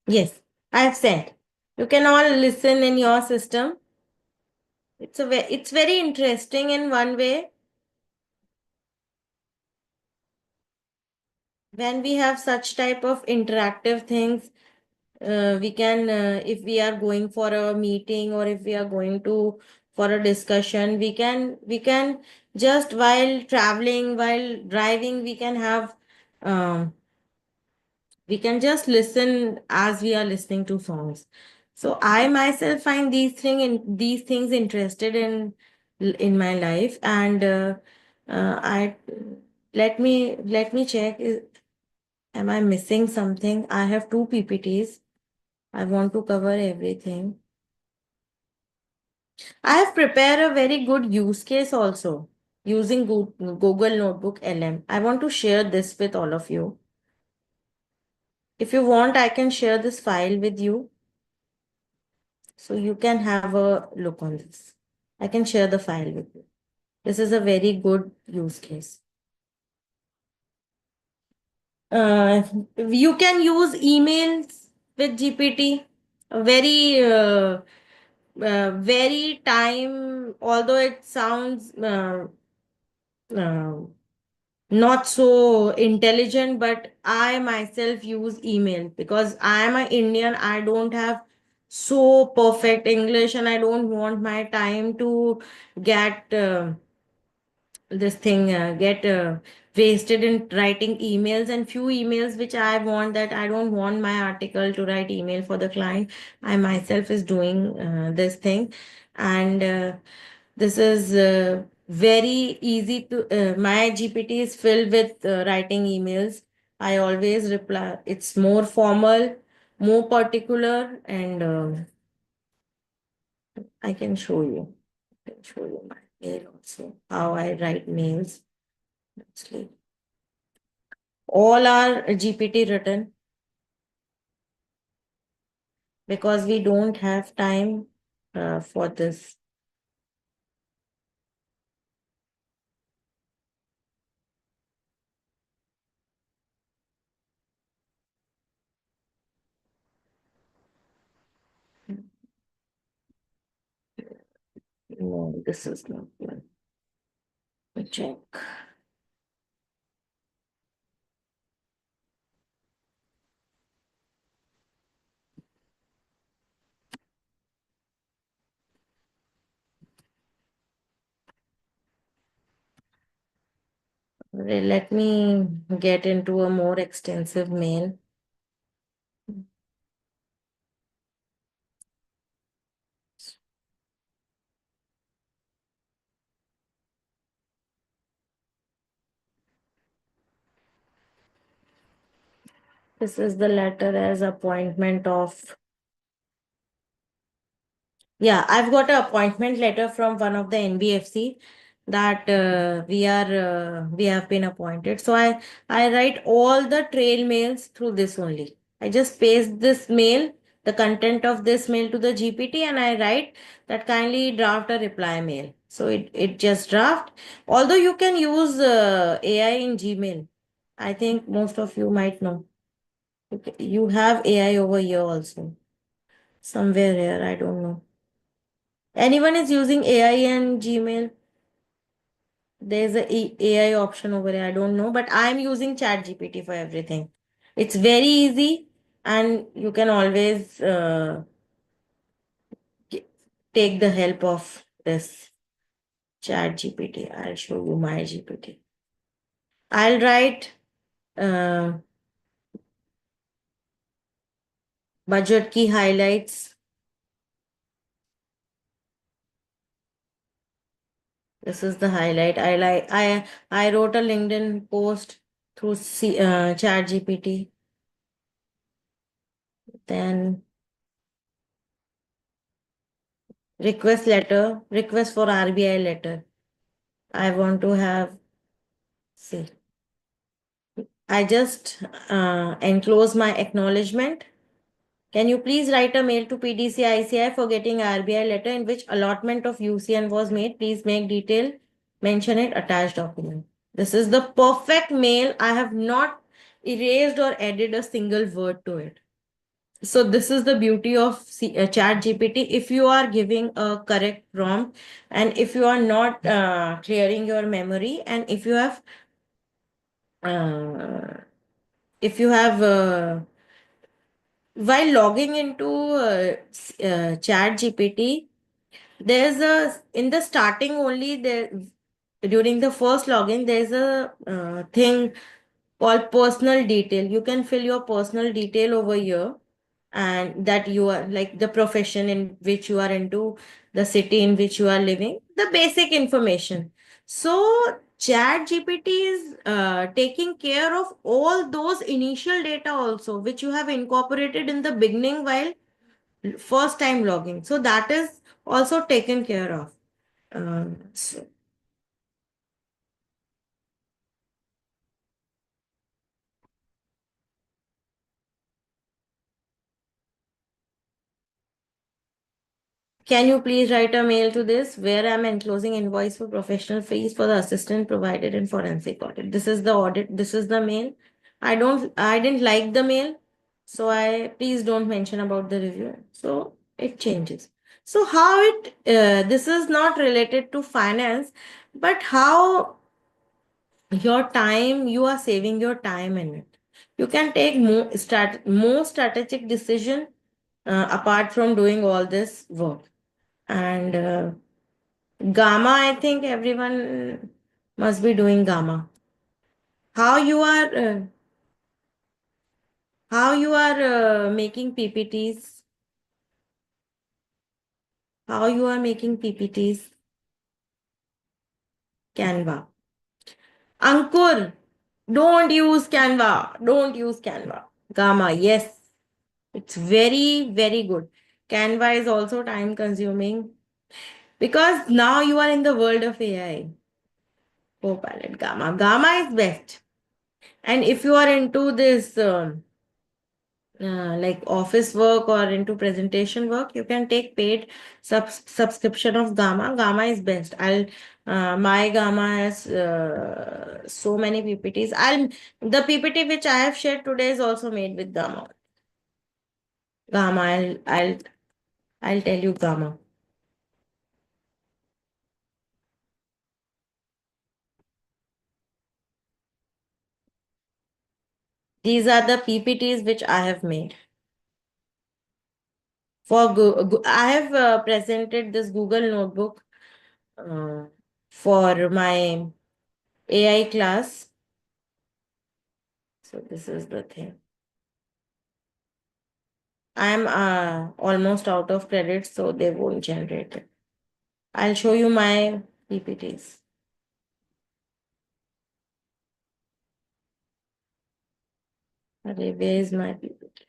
Yes, I have sent. You can all listen in your system. It's very interesting in one way. When we have such type of interactive things, we can, if we are going for a meeting or if we are going to for a discussion, we can just while traveling, while driving, we can have, um, we can just listen as we are listening to songs. So I myself find these things interested in my life, and I let me check. Am I missing something? I have two PPTs. I want to cover everything. I have prepared a very good use case also using Google Notebook LM. I want to share this with all of you. If you want, I can share this file with you so you can have a look on this. I can share the file with you. This is a very good use case. You can use emails with GPT. Very, very time, although it sounds uh, not so intelligent, but I myself use email because I am an Indian. I don't have so perfect English, and I don't want my time to get this thing get wasted in writing emails, and few emails which I want, that I don't want my article to write email for the client. I myself is doing this thing, and this is very easy to, my GPT is filled with writing emails. I always reply. It's more formal, more particular, and I can show you. I can show you my mail also, how I write mails. Actually, all are GPT written because we don't have time for this. No, this is not one. Let me check. Let me get into a more extensive mail. This is the letter as appointment of. Yeah, I've got an appointment letter from one of the NBFC that we have been appointed. So I write all the trail mails through this only. I just paste this mail, the content of this mail to the GPT, and I write that kindly draft a reply mail. So it just draft. Although you can use AI in Gmail, I think most of you might know. You have AI over here also. Somewhere here, I don't know. Anyone is using AI and Gmail? There's a AI option over here. I don't know, but I'm using Chat GPT for everything. It's very easy, and you can always g- take the help of this Chat GPT. I'll show you my GPT. I'll write uh, budget key highlights. This is the highlight. I wrote a LinkedIn post through Chat GPT. Then request for RBI letter. I want to have, see, I just enclose my acknowledgement. Can you please write a mail to PDCICI for getting RBI letter in which allotment of UCN was made? Please make detail, mention it, attached document. This is the perfect mail. I have not erased or added a single word to it. So this is the beauty of Chat GPT. If you are giving a correct prompt, and if you are not clearing your memory, and uh, if you have while logging into Chat GPT, there's a in the starting only there during the first login there's a thing called personal detail. You can fill your personal detail over here, and that you are like the profession in which you are into, the city in which you are living, the basic information. So Chat GPT is taking care of all those initial data also, which you have incorporated in the beginning while first time logging. So that is also taken care of. So can you please write a mail to this where I'm enclosing invoice for professional fees for the assistant provided in forensic audit? This is the audit. This is the mail. I didn't like the mail. So please don't mention about the review. So it changes. So this is not related to finance, but how you are saving your time in it. You can take more strategic decision apart from doing all this work. And Gamma, I think everyone must be doing Gamma. How you are making PPTs? How you are making PPTs? Canva. Ankur, don't use Canva. Don't use Canva. Gamma, yes. It's very, very good. Canva is also time consuming because now you are in the world of AI. Copilot, Gamma. Gamma is best. And if you are into this like office work or into presentation work, you can take paid subscription of Gamma. Gamma is best. My Gamma has so many PPTs. The PPT which I have shared today is also made with Gamma. Gamma, I'll tell you Gamma. These are the PPTs which I have made. I have presented this Google Notebook for my AI class. So this is the thing. I am almost out of credit, so they won't generate it. I'll show you my PPTs. Where is my PPT?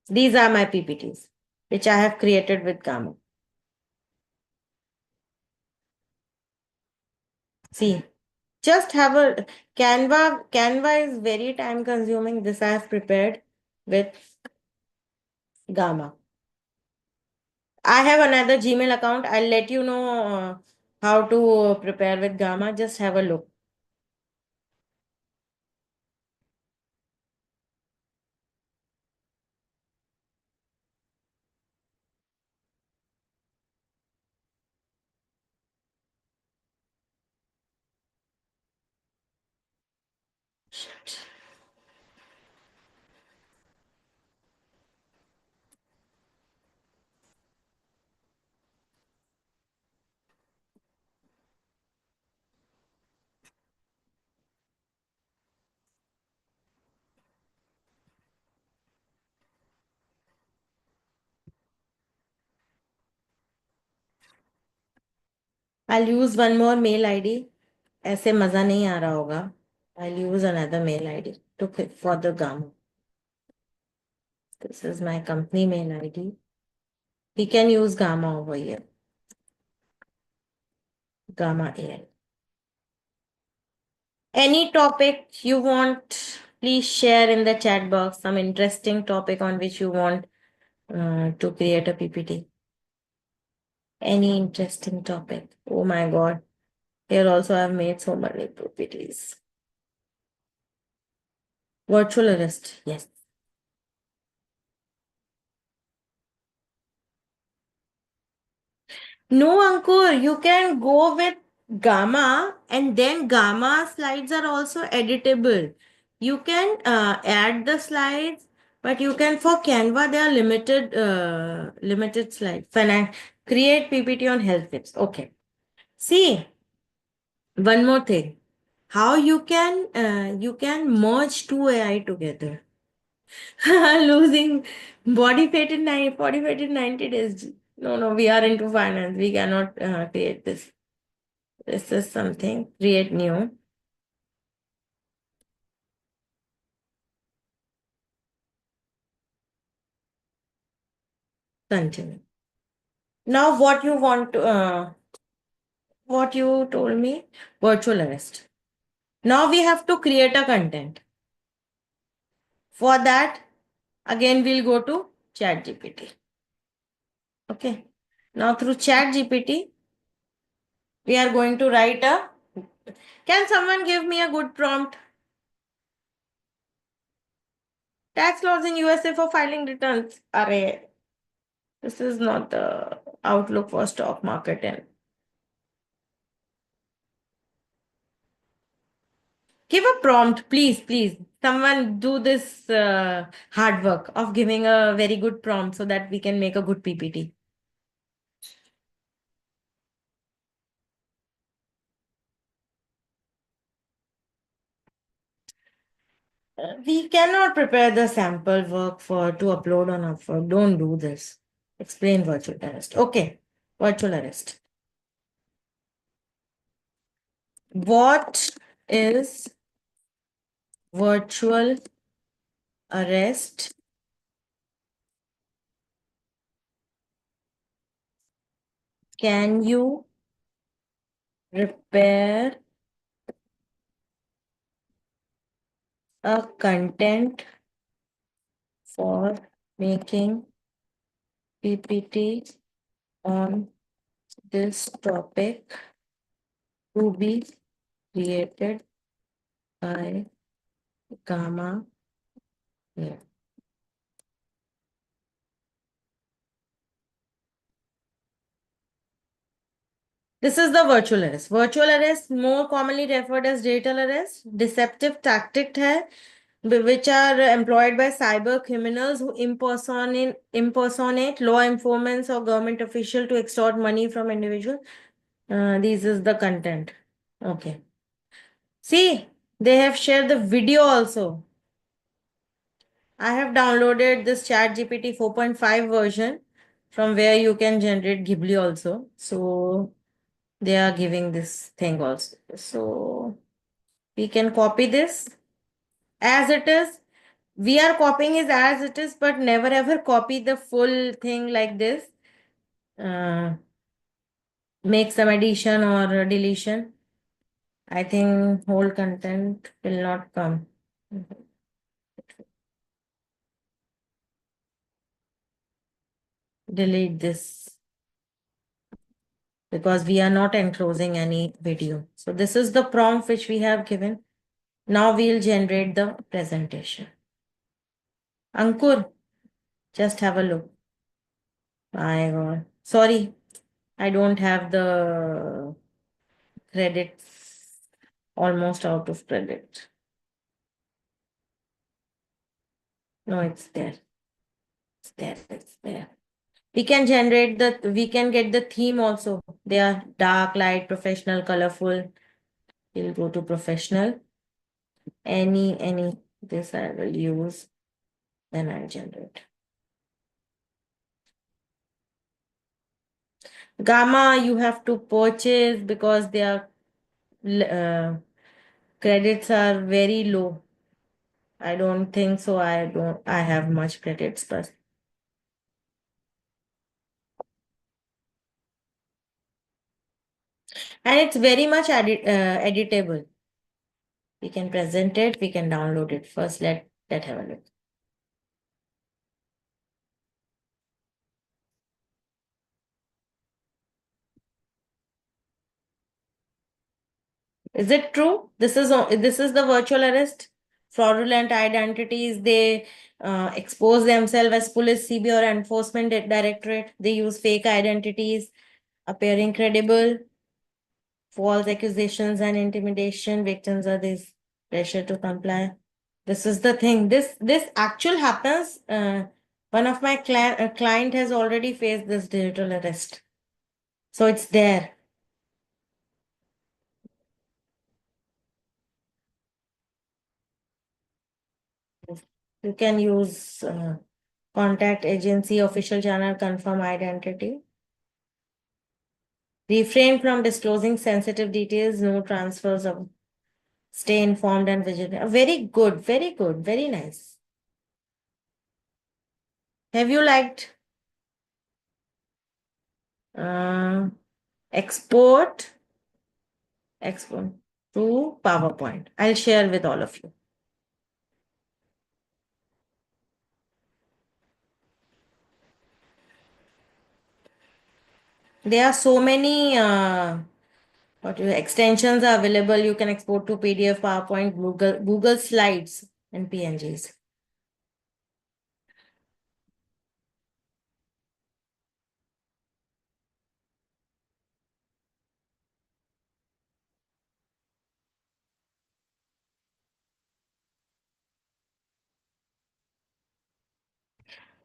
These are my PPTs, which I have created with Gamma. See, just have a Canva. Canva is very time consuming. This I have prepared with Gamma. I have another Gmail account. I'll let you know how to prepare with Gamma. Just have a look. I'll use one more mail ID. ऐसे मजा नहीं आ रहा होगा. I'll use another mail ID to for the Gamma. This is my company mail ID. We can use Gamma over here. Gamma AI. Any topic you want, please share in the chat box. Some interesting topic on which you want to create a PPT. Any interesting topic. Oh my God. Here also I've made so many PPTs. Virtual arrest. Yes. No, Ankur, you can go with Gamma, and then Gamma slides are also editable. You can add the slides, but you can for Canva they are limited slides. Create PPT on health tips. Okay. See, one more thing. How you can merge two AI together. Losing body fat in 90 days. No, we are into finance. We cannot create this. This is something. Create new. Continue. Now what you want to, what you told me? Virtual arrest. Now we have to create a content. For that, again, we'll go to Chat GPT. Okay. Now through Chat GPT, we are going to write a. Can someone give me a good prompt? Tax laws in USA for filing returns. Array. This is not the outlook for stock market. And give a prompt, please. Someone do this hard work of giving a very good prompt so that we can make a good PPT. We cannot prepare the sample work to upload on our. Don't do this. Explain virtual arrest. Okay, virtual arrest. What is virtual arrest? Can you prepare a content for making PPT on this topic to be created by Gamma? Yeah. This is the virtual arrest. Virtual arrest, more commonly referred as digital arrest, deceptive tactic है, which are employed by cyber criminals who impersonate law informants or government official to extort money from individuals. This is the content. Okay. See, they have shared the video also. I have downloaded this Chat GPT 4.5 version from where you can generate Ghibli also. So they are giving this thing also. So we can copy this as it is. We are copying is as it is, but never ever copy the full thing like this. Make some addition or deletion. I think whole content will not come. Delete this because we are not enclosing any video. So this is the prompt which we have given. Now we'll generate the presentation. Ankur, just have a look. My God. Sorry, I don't have the credits. Almost out of credit. No, it's there. It's there. It's there. We can generate we can get the theme also. They are dark, light, professional, colorful. We'll go to professional. Any, this I will use. Then I'll generate. Gamma, you have to purchase because their credits are very low. I don't think so. I have much credits, but and it's very much editable. We can present it, we can download it. First, let have a look. Is it true? This is the virtual arrest. Fraudulent identities, they expose themselves as police, CB, or enforcement directorate. They use fake identities, appearing credible, false accusations and intimidation. Victims are this pressure to comply. This is the thing. This actual happens. One of my client has already faced this digital arrest. So it's there. You can use contact agency, official channel, confirm identity. Refrain from disclosing sensitive details, no transfers of, stay informed and vigilant. Very good, very nice. Have you liked export to PowerPoint? I'll share with all of you. There are so many extensions are available. You can export to PDF, PowerPoint, Google Slides, and PNGs.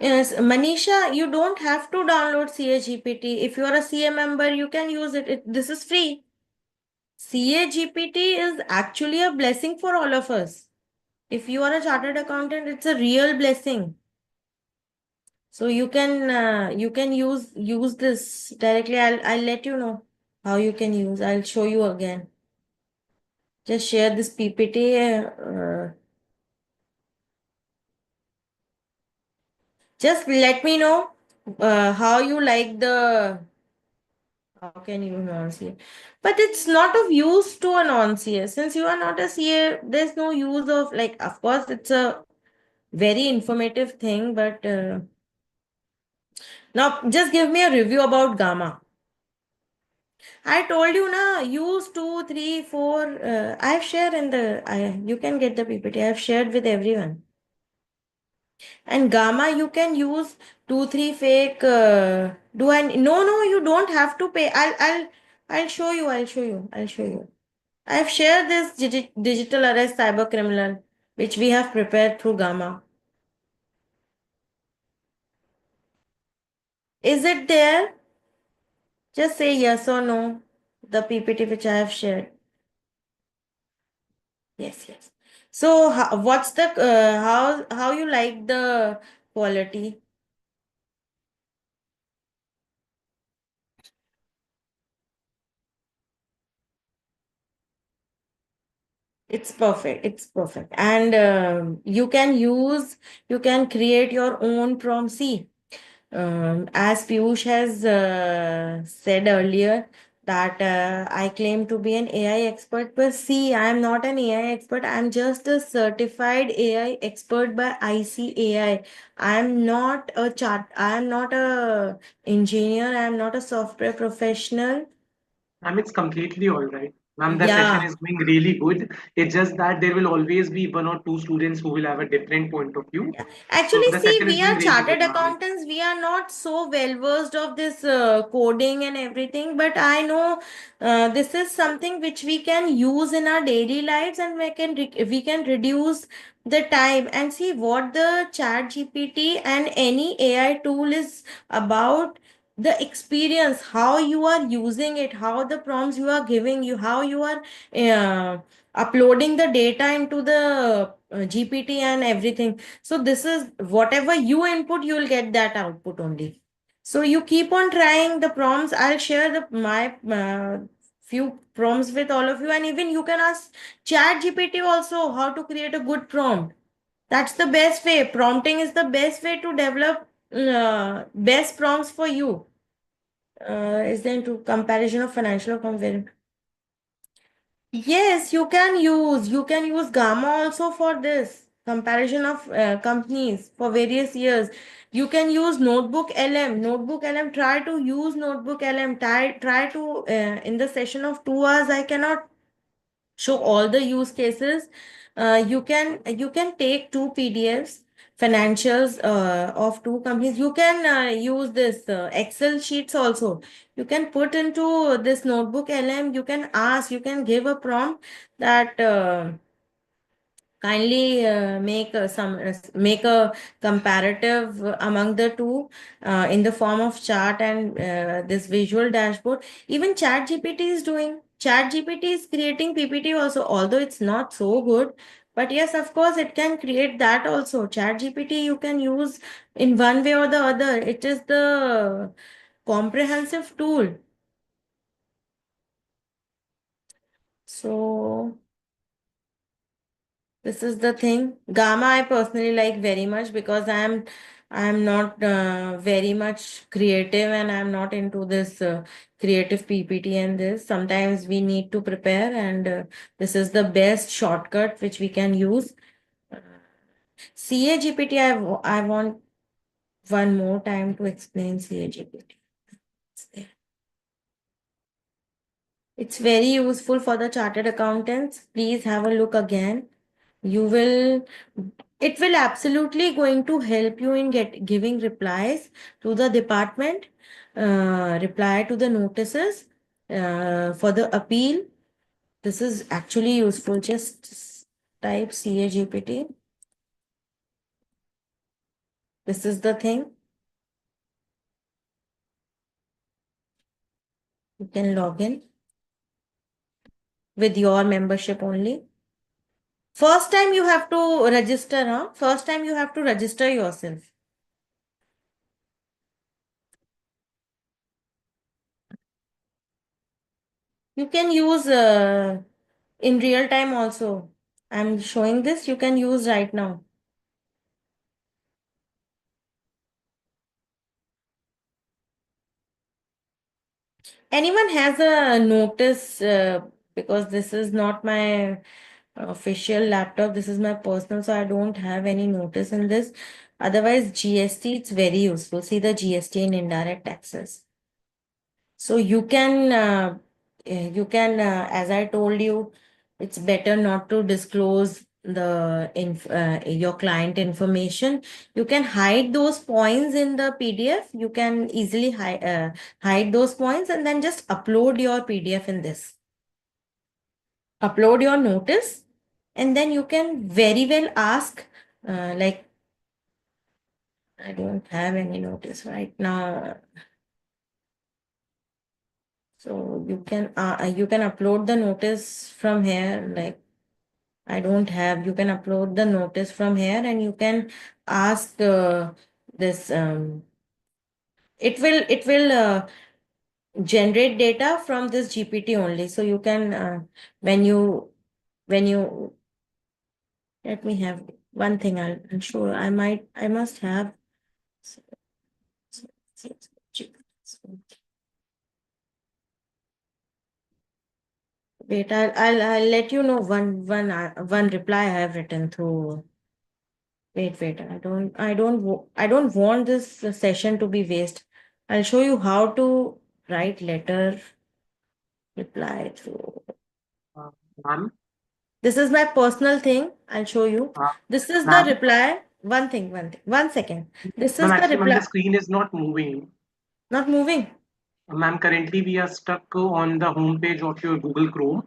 Yes, Manisha, you don't have to download CA GPT. If you are a CA member, you can use it. This is free. CA GPT is actually a blessing for all of us. If you are a chartered accountant, it's a real blessing. So you can use this directly. I'll let you know how you can use. I'll show you again. Just share this PPT. Just let me know how you like the. How can you non-CA? But it's not of use to a non-CA. Since you are not a CA, there's no use of, like, of course, it's a very informative thing, but now just give me a review about Gamma. I told you na, use 2, 3, 4. I've shared in you can get the PPT. I've shared with everyone. And Gamma, you can use 2, 3 fake. No, you don't have to pay. I'll show you. I'll show you. I've shared this digital arrest cyber criminal, which we have prepared through Gamma. Is it there? Just say yes or no. The PPT which I have shared. Yes. So what's the how you like the quality? It's perfect. It's perfect. And you can create your own prompt. See, as Piyush has said earlier, that I claim to be an AI expert, but see, I am not an AI expert. I'm just a certified AI expert by ICAI. I'm not a chart. I'm not a engineer. I'm not a software professional. Ma'am, it's completely all right. Ma'am, the session Yeah. is going really good. It's just that there will always be one or two students who will have a different point of view. Yeah. So Actually, the see, session is we going are really good, chartered ma'am. accountants. We are not so well versed of this coding and everything, but I know this is something which we can use in our daily lives, and we can reduce the time. And see what the Chat GPT and any AI tool is about, the experience, how you are using it, how the prompts you are giving, you how you are uh, uploading the data into the GPT and everything. So this is whatever you input, you will get that output only. So you keep on trying the prompts. I'll share my few prompts with all of you, and even you can ask Chat GPT also how to create a good prompt. That's the best way. Prompting is the best way to develop best prompts for you. Is there into comparison of financial comparison? Yes, you can use Gamma also for this comparison of companies for various years. You can use Notebook LM. Notebook LM. Try to use Notebook LM. Try to in the session of 2 hours. I cannot show all the use cases. You can take two PDFs, financials of two companies. You can use this Excel sheets also. You can put into this Notebook LM. You can ask, you can give a prompt that kindly make a comparative among the two in the form of chart and this visual dashboard. Even Chat GPT is doing. Chat GPT is creating PPT also, although it's not so good. But yes, of course, it can create that also. Chat GPT you can use in one way or the other. It is the comprehensive tool. So this is the thing. Gamma I personally like very much because I'm not very much creative, and I'm not into this creative PPT and this. Sometimes we need to prepare, and this is the best shortcut which we can use. CA GPT, I want one more time to explain CA GPT. It's there. It's very useful for the chartered accountants. Please have a look again. You will It will absolutely going to help you in giving replies to the department, reply to the notices for the appeal. This is actually useful. Just type CA GPT. This is the thing. You can log in with your membership only. First time you have to register, huh? First time you have to register yourself. You can use in real time also. I'm showing this. You can use right now. Anyone has a notice because this is not my official laptop. This is my personal, so I don't have any notice in this. Otherwise, GST, it's very useful. See the GST in indirect taxes. So as I told you, it's better not to disclose your client information. You can hide those points in the PDF. You can easily hide those points and then just upload your PDF in this. Upload your notice, and then you can very well ask, like, I don't have any notice right now. So you can upload the notice from here. Like, I don't have. You can upload the notice from here, and you can ask this. It will generate data from this GPT only. So you can when you when you let me have one thing. I'm sure I must have. Wait, I'll let you know one reply I have written through. Wait. I don't want this session to be waste. I'll show you how to write letter reply through. Uh, ma'am, This is my personal thing. I'll show you. uh, This is the ma'am, reply. One thing. 1 second. This ma'am, is the actually, ma'am, the reply. screen is not moving. Not moving. Ma'am, currently we are stuck on the home page of your Google Chrome.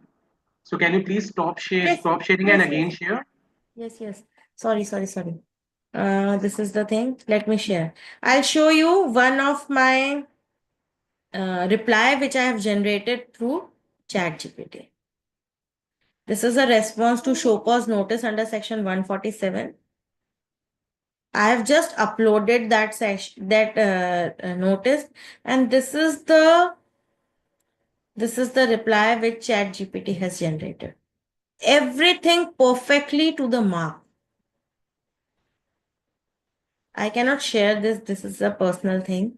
So can you please Yes, stop sharing and yes, again share? yes. Sorry. This is the thing. Let me share. I'll show you one of my reply which I have generated through Chat GPT. This is a response to show cause notice under section 147. I have just uploaded that section, that notice, and this is the reply which Chat GPT has generated. Everything perfectly to the mark. I cannot share this. This is a personal thing.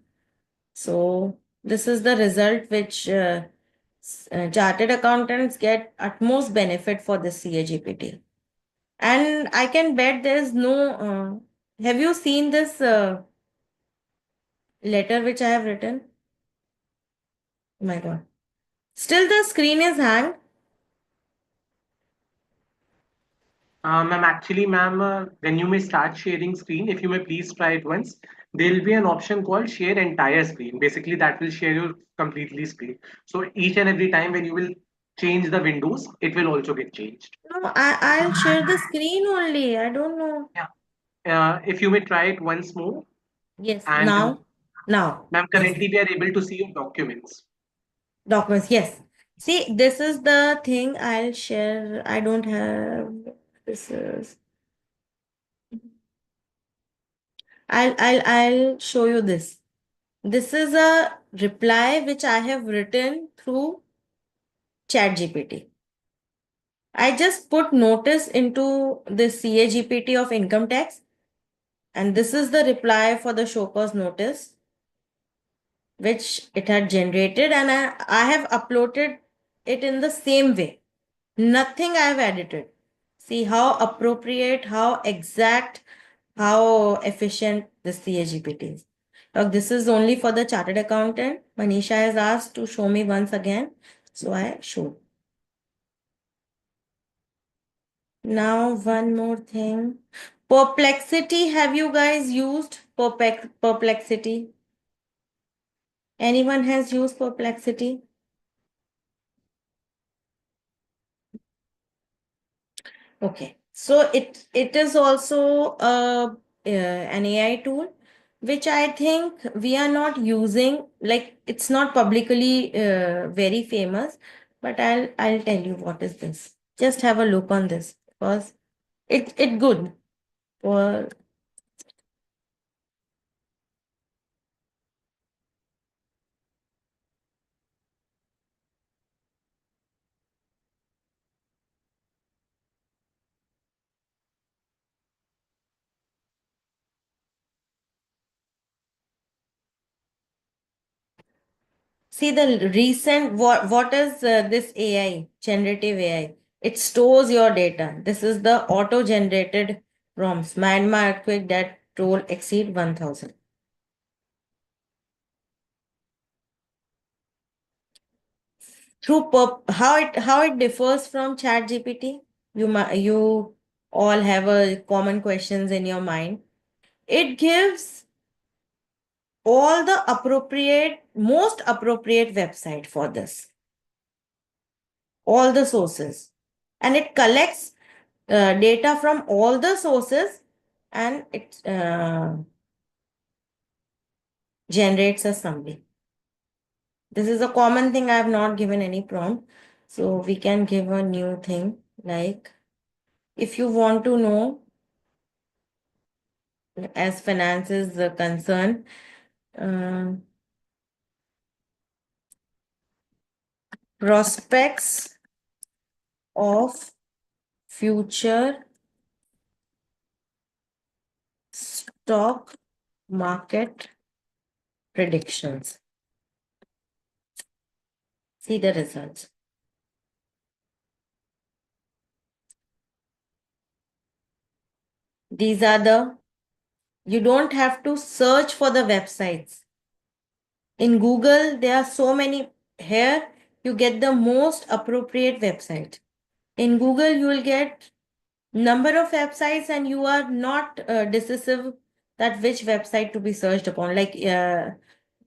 So this is the result which chartered accountants get utmost benefit for this CA GPT. And I can bet there's no. Have you seen this letter which I have written? Oh my God. Still the screen is hanged. Ma'am, actually, ma'am, when you may start sharing screen, if you may please try it once, there will be an option called share entire screen. Basically, that will share your completely screen. So each and every time when you will change the windows, it will also get changed. No, I'll share the screen only. I don't know. Yeah. If you may try it once more, Yes, and now. ma'am, Yes. currently we are able to see your documents. Documents, yes. See, this is the thing I'll share. I don't have this is I'll show you this. This is a reply which I have written through ChatGPT. I just put notice into the CA GPT of income tax, and this is the reply for the show cause notice which it had generated, and I have uploaded it in the same way. Nothing I have edited. See how appropriate, how exact, how efficient this CA GPT is. Now, this is only for the chartered accountant. Manisha has asked to show me once again. So I showed. Now, one more thing. Perplexity. Have you guys used Perplexity? Anyone has used Perplexity? Okay, so it is also an AI tool, which I think we are not using. Like it's not publicly very famous, but I'll tell you what is this. Just have a look on this because it good for. See the recent what is this AI generative AI? It stores your data. This is the auto generated prompts. Myanmar earthquake that toll exceed 1,000. Through how it differs from Chat GPT. You all have a common questions in your mind. It gives all the most appropriate website for this, all the sources, and it collects data from all the sources, and it generates a summary. This is a common thing. I have not given any prompt, so we can give a new thing like if you want to know as finance is concerned, uh, prospects of future stock market predictions. See the results. These are you don't have to search for the websites. In Google, there are so many. Here, you get the most appropriate website. In Google, you will get number of websites and you are not decisive that which website to be searched upon. Like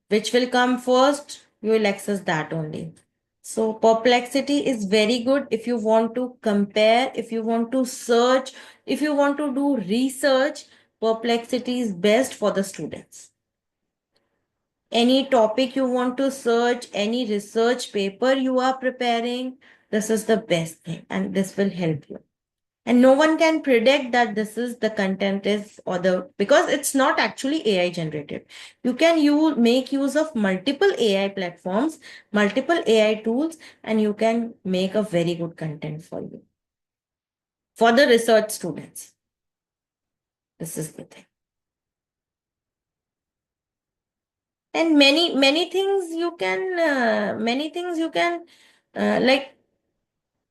which will come first, you will access that only. So Perplexity is very good if you want to compare, if you want to search, if you want to do research. Perplexity is best for the students. Any topic you want to search, any research paper you are preparing, this is the best thing and this will help you. And no one can predict that this is the content is or the, because it's not actually AI generated. You can make use of multiple AI platforms, multiple AI tools, and you can make a very good content for you. For the research students, this is the thing. And many things you can like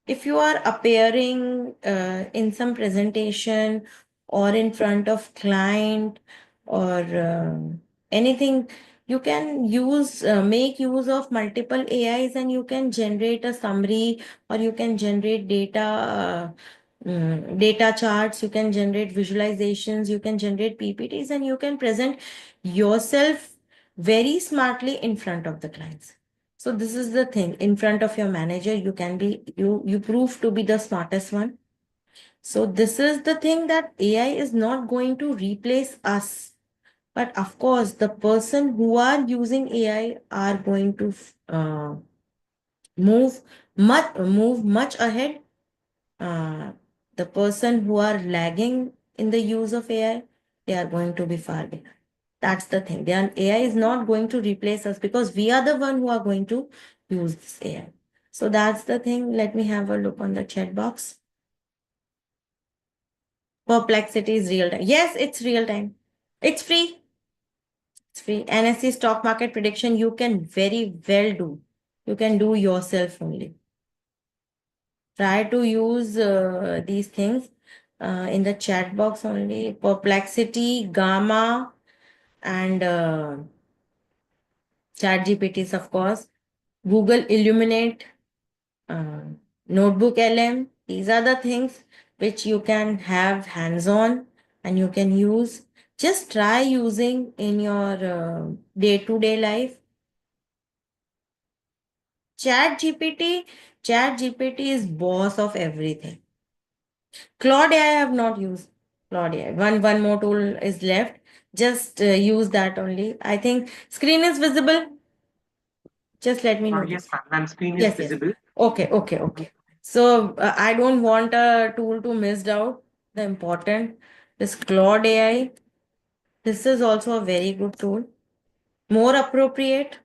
if you are appearing in some presentation or in front of client or anything, you can make use of multiple AIs and you can generate a summary or you can generate data charts, you can generate visualizations, you can generate PPTs, and you can present yourself very smartly in front of the clients. So this is the thing. In front of your manager, you can be, you prove to be the smartest one. So this is the thing, that AI is not going to replace us. But of course, the person who are using AI are going to move much ahead. The person who are lagging in the use of AI, they are going to be far behind. That's the thing. AI is not going to replace us because we are the one who are going to use this AI. So that's the thing. Let me have a look on the chat box. Perplexity is real time. Yes, it's real time. It's free. It's free. NSE stock market prediction, you can very well do. You can do yourself only. Try to use these things in the chat box only. Perplexity, Gamma, and Chat GPTs, of course. Google Illuminate, uh, Notebook LM. These are the things which you can have hands-on and you can use. Just try using in your day-to-day life. Chat GPT is boss of everything. Claude AI I have not used. Claude AI. One more tool is left. Just use that only. I think screen is visible. Just let me know Yes, this. ma'am. Screen is Yes, yes. visible. Okay. So I don't want a tool to miss out. The important is Claude AI. This is also a very good tool. More appropriate.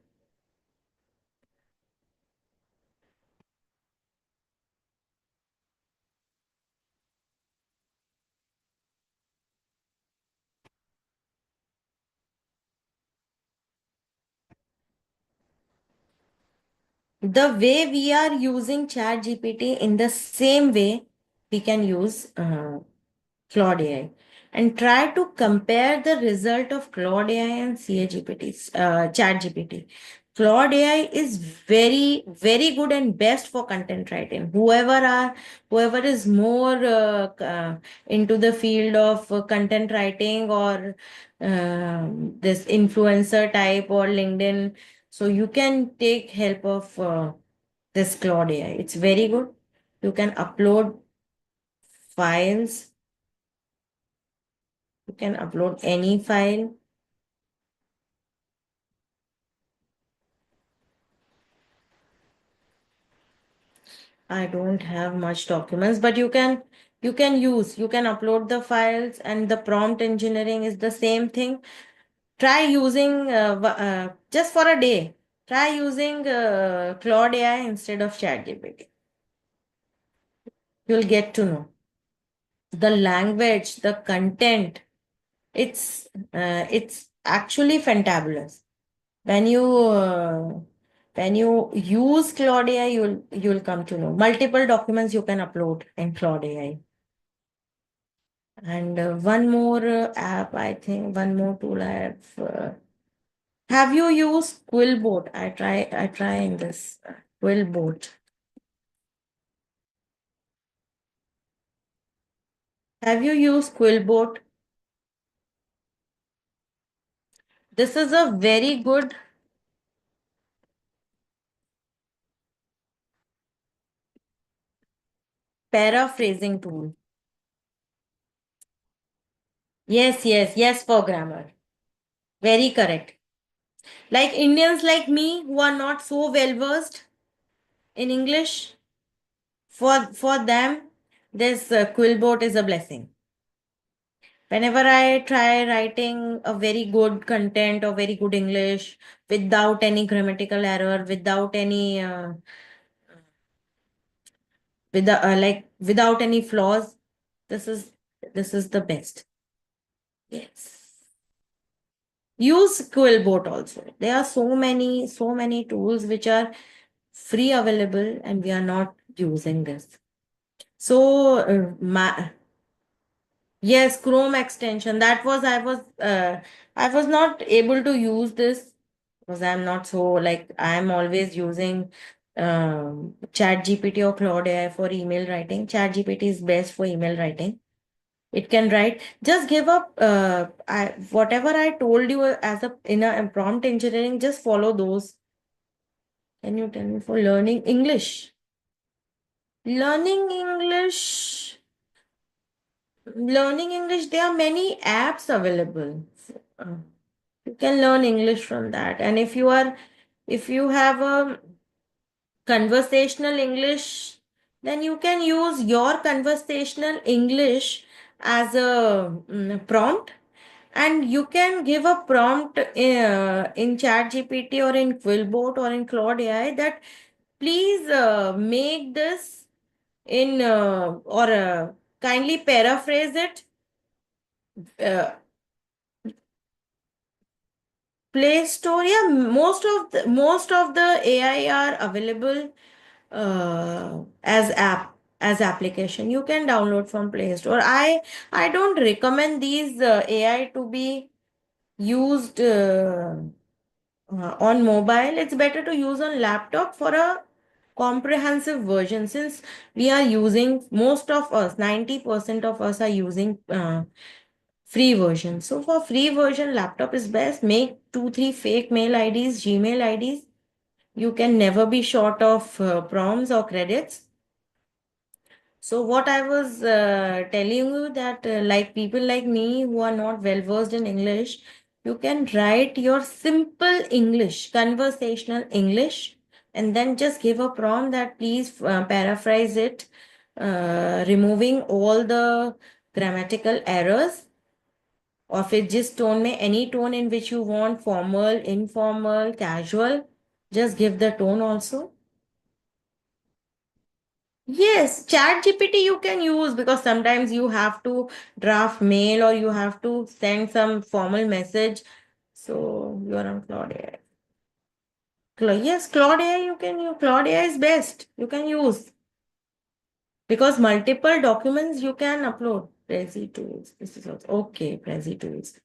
The way we are using Chat GPT, in the same way we can use Claude AI, and try to compare the result of Claude AI and CA GPT's Chat GPT. Claude AI is very good and best for content writing. Whoever is more into the field of content writing or this influencer type or LinkedIn, so you can take help of this Claude AI. It's very good. You can upload files. You can upload any file. I don't have much documents, but you can upload the files, and the prompt engineering is the same thing. Try using just for a day. Try using Claude AI instead of ChatGPT. You'll get to know. the language, the content, it's actually fantabulous. When you use Claude AI, you'll come to know multiple documents you can upload in Claude AI. And one more app, I think, one more tool I have you used Quillbot? I try in this Quillbot. Have you used Quillbot? This is a very good paraphrasing tool. Yes, for grammar. Very correct. Like Indians like me who are not so well versed in English, for them, this Quillbot is a blessing. Whenever I try writing a very good content or very good English without any grammatical error, without any without any flaws, this is the best. Yes. Use Quillbot also. There are so many tools which are free available and we are not using this. So yes, Chrome extension. That was I was not able to use this because I'm not so like I'm always using Chat GPT or Claude AI for email writing. Chat GPT is best for email writing. It can write. Just give up. Whatever I told you as in a prompt engineering, just follow those. Can you tell me for learning English? Learning English. Learning English. There are many apps available. Uh, you can learn English from that. And if you have a conversational English, then you can use your conversational English as a prompt, and you can give a prompt in Chat GPT or in Quillbot or in Claude AI that please make this in or kindly paraphrase it. Play Store, yeah, most of the AI are available as application. You can download from Play Store. I don't recommend these AI to be used on mobile. It's better to use on laptop for a comprehensive version, since we are using, most of us, 90% of us are using free version. So for free version, laptop is best. Make 2 3 fake mail IDs, Gmail IDs. You can never be short of prompts or credits. So what I was telling you that like people like me who are not well versed in English, you can write your simple English, conversational English, and then just give a prompt that please paraphrase it, removing all the grammatical errors. Or फिर जिस tone में, any tone in which you want, formal, informal, casual, just give the tone also. Yes, Chat GPT you can use because sometimes you have to draft mail or you have to send some formal message. So you are on Claude AI. Yes, Claude AI you can use. Claude AI is best. You can use because multiple documents you can upload. Prezi tools. This is also okay. Prezi tools.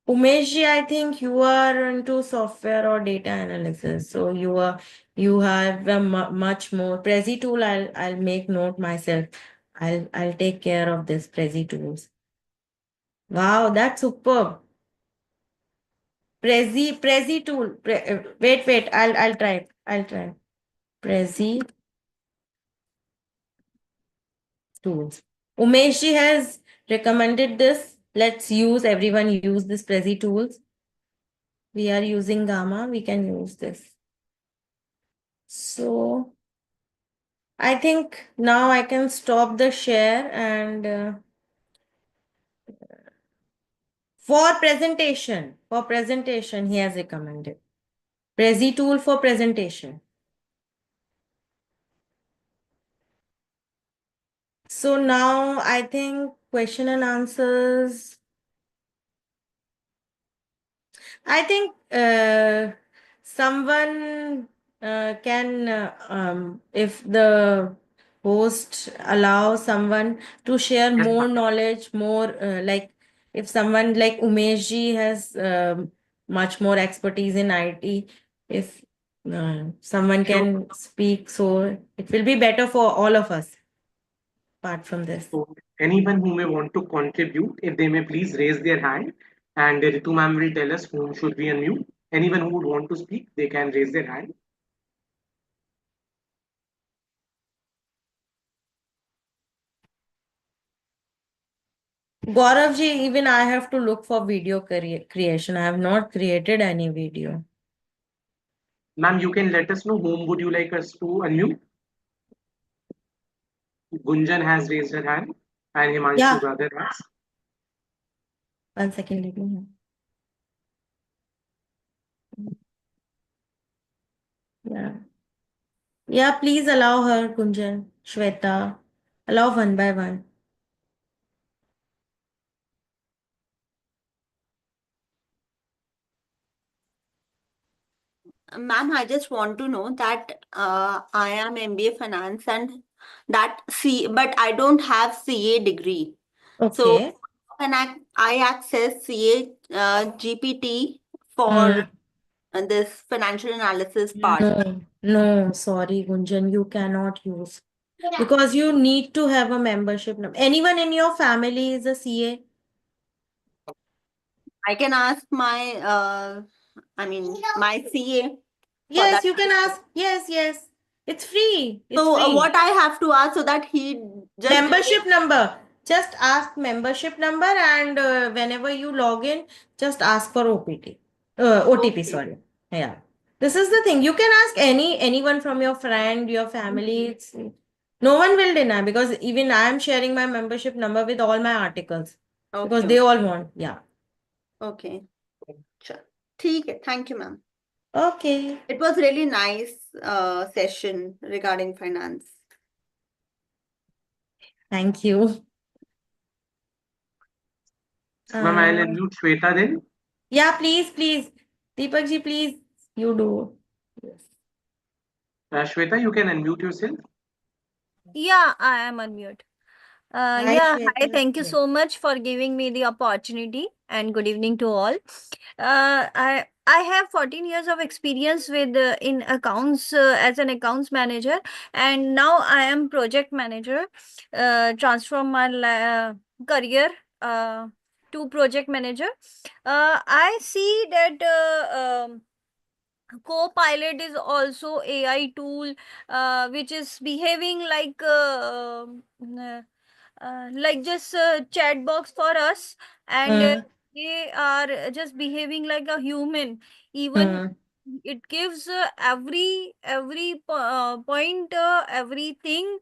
Umeshji, I think you are into software or data analysis, so you have a much more Prezi tool. I'll make note myself. I'll take care of this Prezi tools. Wow, that's superb. Prezi tool. Wait. I'll try. I'll try. Prezi tools. Umeshji has recommended this. Let's use, everyone use this Prezi tools. We are using Gamma. We can use this. So I think now I can stop the share and for presentation, he has recommended Prezi tool for presentation. So now I think question and answers. I think someone can, if the host allows someone to share Yes, more ma'am. knowledge, more like if someone like Umesh ji has much more expertise in IT, if someone Sure. can speak, so it will be better for all of us apart from this. So anyone who may want to contribute, if they may please raise their hand, and Ritu ma'am will tell us whom should we unmute. Anyone who would want to speak, they can raise their hand. Gaurav ji, even I have to look for video creation. I have not created any video. Ma'am, you can let us know whom would you like us to unmute. Gunjan has raised her hand, and Himanshu Yeah, brother has. 1 second, let me. Yeah. Yeah, please allow her, Kunjan, Shweta. Allow one by one. Ma'am, I just want to know that I am MBA Finance and that but I don't have CA degree. So Okay. can I access CA GPT for Mm. this financial analysis part? No, sorry, Gunjan, you cannot use because you need to have a membership number. Anyone in your family is a CA? I can ask my CA for Yes, that. you can ask. Yes, yes. It's free. It's So free. what I have to ask so that he just Membership number. Just ask membership number, and whenever you log in, just ask for OPT. OTP, okay. sorry. Yeah. This is the thing. You can ask anyone from your friend, your family. No one will deny because even I am sharing my membership number with all my articles because Okay. they all want. Yeah. Okay. Sure. ठीक है. Thank you, ma'am. Okay. It was really nice session regarding finance. Thank you. So, ma'am, I'll Uh, unmute Shweta then. yeah, please, please. Deepak ji, please. You do. Yes. Shweta, you can unmute yourself. Yeah, I am unmute. Hi, Yeah, hi, Shweta. thank you Yes. so much for giving me the opportunity and good evening to all. I have 14 years of experience with in accounts as an accounts manager, and now I am project manager. Transform my career uh, to project manager. I see that Copilot is also AI tool, which is behaving like just a chat box for us, and Mm, they are just behaving like a human. Even mm, it gives every point, everything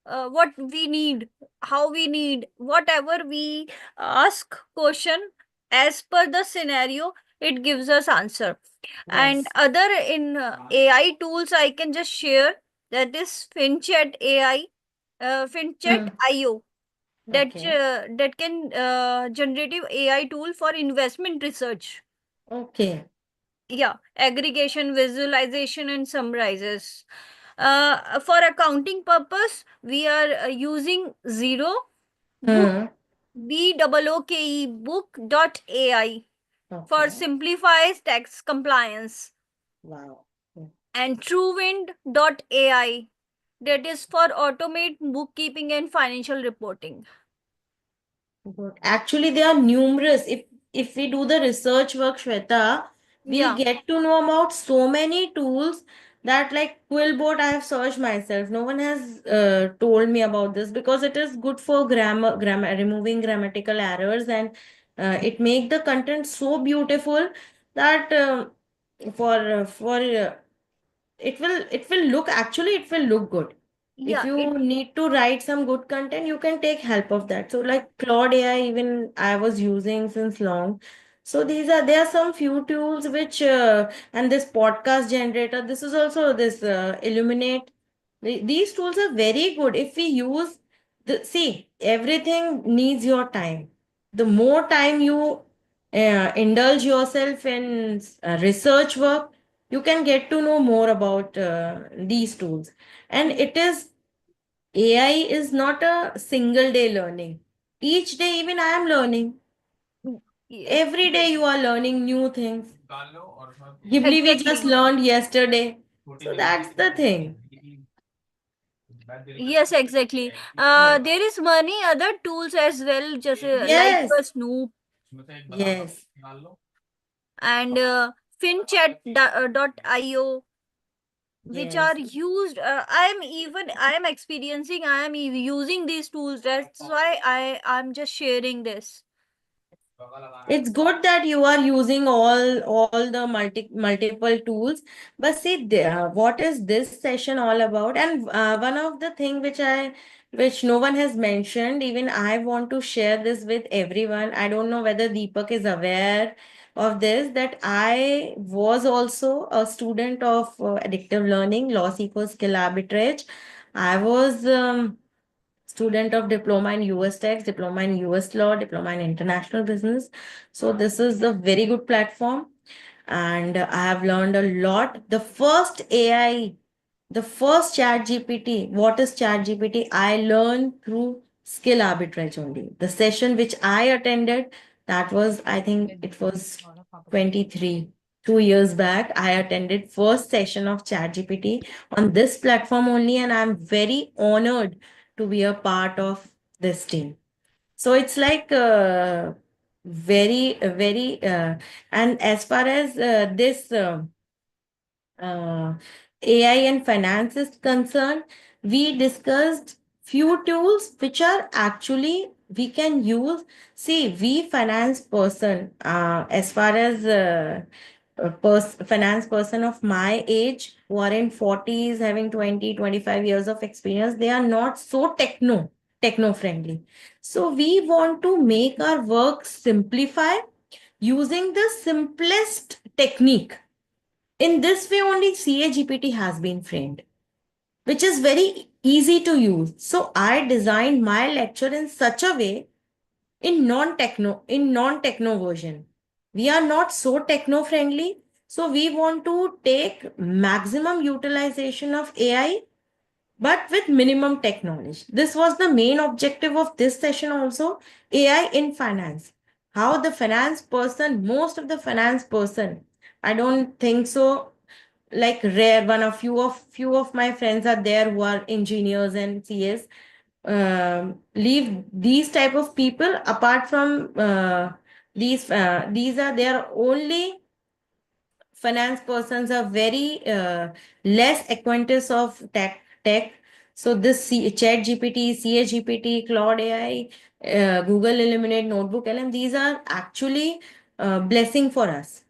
what we need, how we need, whatever we ask question as per the scenario, it gives us answer. And yes. other in AI tools I can just share, that is FinChat AI, FinChat Mm, IO, okay. that can generative AI tool for investment research. Okay. Yeah, aggregation, visualization, and summarizes. For accounting purpose, we are using Zero Book, Mm, BOOKE Book dot AI for okay. simplifies tax compliance, Wow. Mm, and TrueWind dot AI, that is for automate bookkeeping and financial reporting. good. Actually, there are numerous. If we do the research work, Shweta, we'll Yeah, get to know about so many tools that like Quillbot I have searched myself. No one has told me about this because it is good for grammar removing grammatical errors, and it make the content so beautiful that for it will look, actually it will look good. If yeah, it you need to write some good content, you can take help of that. So like Claude AI, even I was using since long. So there are some few tools which and this podcast generator, this is also this Illuminate. These tools are very good if we use See, everything needs your time. The more time you indulge yourself in research work, you can get to know more about these tools. And AI is not a single day learning. Each day, even I am learning. Yes, Every day you are learning new things. Ghibli we just exactly. learned yesterday. So that's the thing. Yes, exactly. There is many other tools as well, just like Yes. Snoop Yes. and finchat.io, which Yes. are used. I am experiencing. I am using these tools. That's why I'm just sharing this. It's good that you are using all the multiple tools. But see, what is this session all about? And one of the thing which no one has mentioned, even I want to share this with everyone. I don't know whether Deepak is aware of this, that I was also a student of addictive learning, loss equals skill arbitrage. I was student of diploma in US tax, diploma in US law, diploma in international business. So this is a very good platform, and I have learned a lot. The first AI, the first chat GPT, what is chat GPT? I learned through skill arbitrage only. The session which I attended, that was, I think it was 23, 2 years back. I attended first session of chat GPT on this platform only, and I'm very honored to be a part of this team. So it's like very, and as far as this uh, AI and finance is concerned, we discussed few tools which are actually we can use. See, we finance person, as far as finance person of my age who are in 40s, having 20, 25 years of experience, they are not so techno friendly. So we want to make our work simplify using the simplest technique. In this way, only CA GPT has been framed, which is very easy to use. So I designed my lecture in such a way in non-techno version. We are not so techno friendly. So we want to take maximum utilization of AI but with minimum tech knowledge. This was the main objective of this session also, AI in finance. How the finance person, most of the finance person, I don't think so, like rare one or few of my friends are there who are engineers and CS. Leave these type of people apart from these are their only finance persons are very less acquaintance of tech. So this chat GPT, CA GPT, Claude AI, Google Illuminate, Notebook LM, these are actually blessing for us.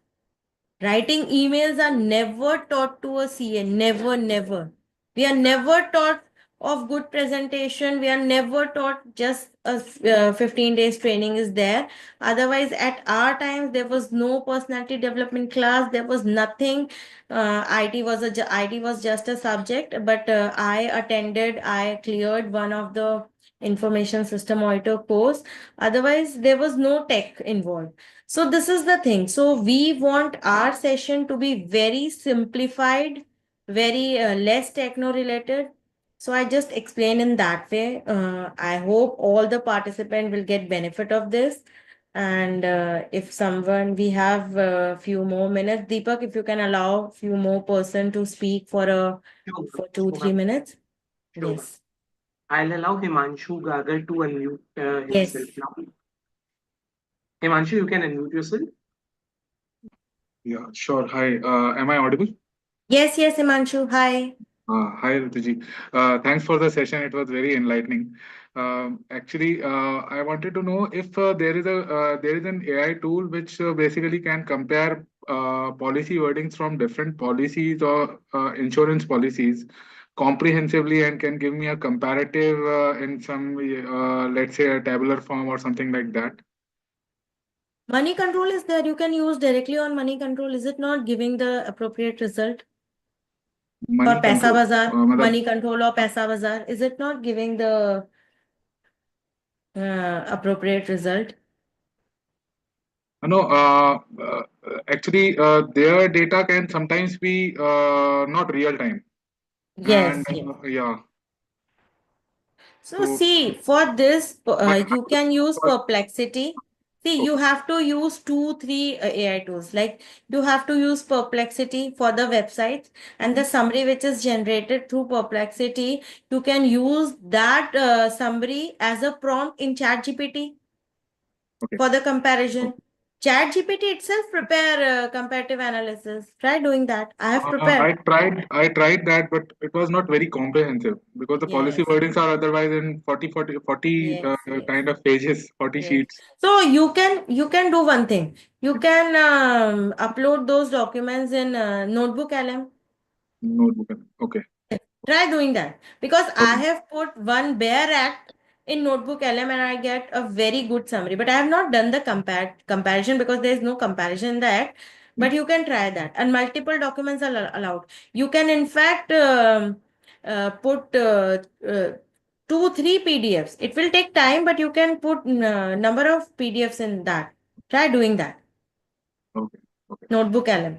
Writing emails are never taught to a CA. Never, never. We are never taught of good presentation. We are never taught just a 15 days training is there. Otherwise, at our times, there was no personality development class. There was nothing. IT was just a subject, but I cleared one of the information system auditor course. Otherwise, there was no tech involved. So this is the thing. So we want our session to be very simplified, very less techno related. So I just explain in that way. I hope all the participant will get benefit of this. And if someone, we have a few more minutes. Deepak, if you can allow few more person to speak for Sure, for two, sure, three ma'am. minutes. Sure, ma'am. Yes. I'll allow Himanshu Gagar to unmute Yes. himself now. Himanshu, you can unmute yourself. Yeah, sure. Hi, am I audible? Yes, yes, Imanshu. Hi. Hi, Rituji. Thanks for the session. It was very enlightening. Actually, I wanted to know if there is an AI tool which basically can compare policy wordings from different policies or insurance policies comprehensively and can give me a comparative in some, let's say, a tabular form or something like that. Money control is there. You can use directly on money control. Is it not giving the appropriate result? Or Money Paisa control. Bazaar, मतलब money control or Paisa Bazaar, is it not giving the appropriate result. No, actually, their data can sometimes be not real time, and Yes, yes. yeah. So So, see, for this, but you can use for, Perplexity. See, you okay, have to use 2, 3 AI tools. Like you have to use Perplexity for the websites and the summary which is generated through Perplexity. You can use that summary as a prompt in ChatGPT okay. for the comparison. ChatGPT itself prepare comparative analysis. Try doing that. I have prepared. I tried that, but it was not very comprehensive because the policy Yes, wordings are otherwise in 40 yes, yes. kind of pages, 40 Yes. sheets. So you can do one thing. You can upload those documents in Notebook LM. Notebook. Okay. Try doing that because I Okay. have put one bare act in Notebook LM and I get a very good summary. But I have not done the comparison because there is no comparison in the act. Hmm. But you can try that, and multiple documents are allowed. You can in fact put 2, 3 PDFs. It will take time, but you can put number of PDFs in that. Try doing that. Okay. Okay. Notebook LM.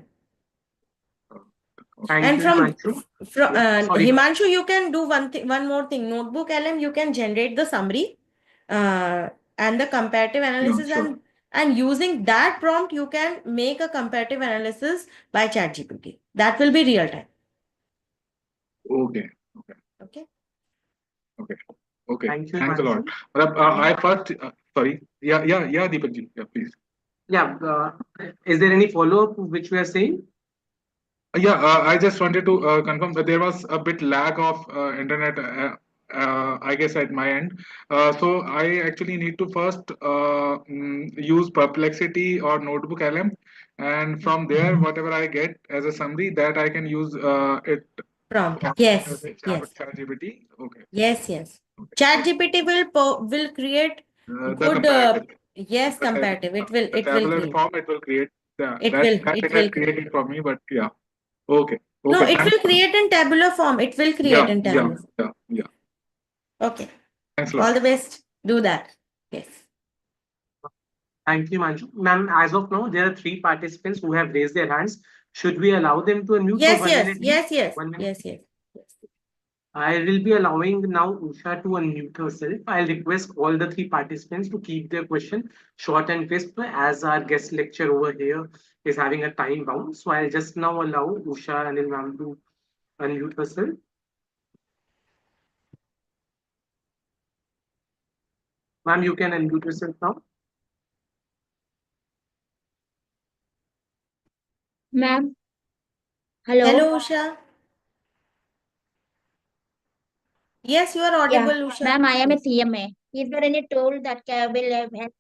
Uh, okay. Thank And you, Himanshu. from Yeah, sorry. Himanshu, you can do one more thing. Notebook LM, you can generate the summary uh, and the comparative Yeah, analysis, sure. and using that prompt, you can make a comparative analysis by ChatGPT. That will be real time. Okay. Okay. Okay. Okay. Okay. Thank you, Thanks a lot. Himanshu. I first, sorry. Yeah, Deepak ji. Yeah, please. Yeah, is there any follow-up which we are saying? Yeah, I just wanted to confirm that there was a bit lag of internet, I guess, at my end. So I actually need to first use Perplexity or Notebook LM, and from there, whatever I get as a summary, that I can use it Prompt. as Yes. a Yes. ChatGPT. Okay. Yes. Yes. Okay. ChatGPT will create The good. comparative, Yes, comparative. the It will tabular create. form, it will create. Yeah, It that will. that It it will has create. created for me, but yeah. Okay. No, Okay. it Thanks. will create in tabular form. It will create Yeah. in Yeah. tabular. Yeah. Yeah. Okay. Thanks a lot. All the best. Do that. Yes. Thank you, Himanshu. Ma'am, as of now, there are three participants who have raised their hands. Should we allow them to unmute for Yes, one yes, minute each? yes, yes, 1 minute. yes, yes. I will be allowing now Usha to unmute herself. I'll request all the three participants to keep their question short and crisp as our guest lecture over here is having a time bound. So I'll just now allow Usha and ma'am to unmute herself. Ma'am, you can unmute yourself now. Ma'am, hello. Hello, Usha. Yes, you are Yeah, audible, Usha. ma'am, I am a Yes. CMA. Is there any tool that will help?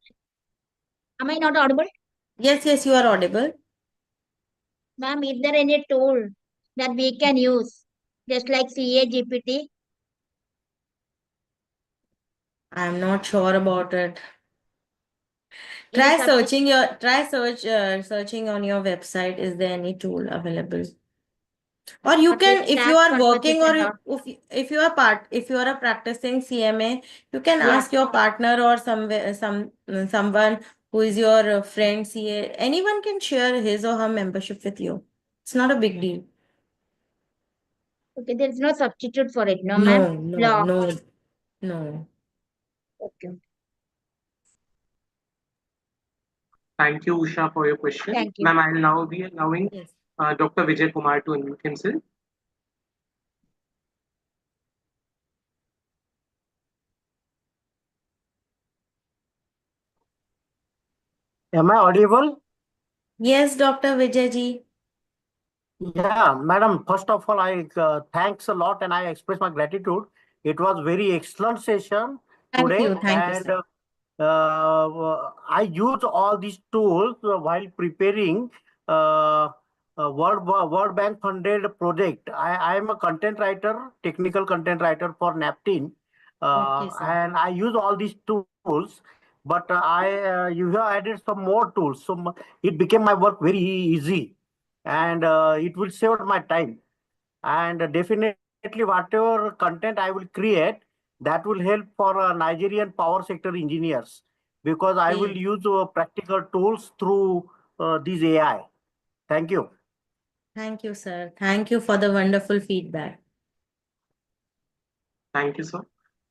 Am I not audible? Yes, yes, you are audible. Ma'am, is there any tool that we can use, just like CA GPT? I am not sure about it. Any such? Searching on your website. Is there any tool available? Or you But with can, if you tax are purposes working, or and all. if you are a practicing CMA, you can Yeah. ask your partner or someone who is your friend CA. Anyone can share his or her membership with you. It's not a big deal. Okay, there is no substitute for it, no, ma'am. No, no, Law. no, no. Okay. Thank you, Usha, for your question. Thank you. Ma'am, I'll now be allowing Yes. Dr. Vijay Kumar to unmute himself. Am I audible? Yes, Dr. Vijayji. Yeah, madam. First of all, I thanks a lot and I express my gratitude. It was very excellent session Thank today, you. Thank you, and sir. I use all these tools while preparing World Bank funded project. I am a content writer, technical content writer for Naptin, Okay, sir. and I use all these tools. But you have added some more tools, so it became my work very easy, and it will save my time. And definitely, whatever content I will create, That will help for Nigerian power sector engineers because I will Okay. use practical tools through these AI. Thank you. Thank you, sir. Thank you for the wonderful feedback. Thank you, sir.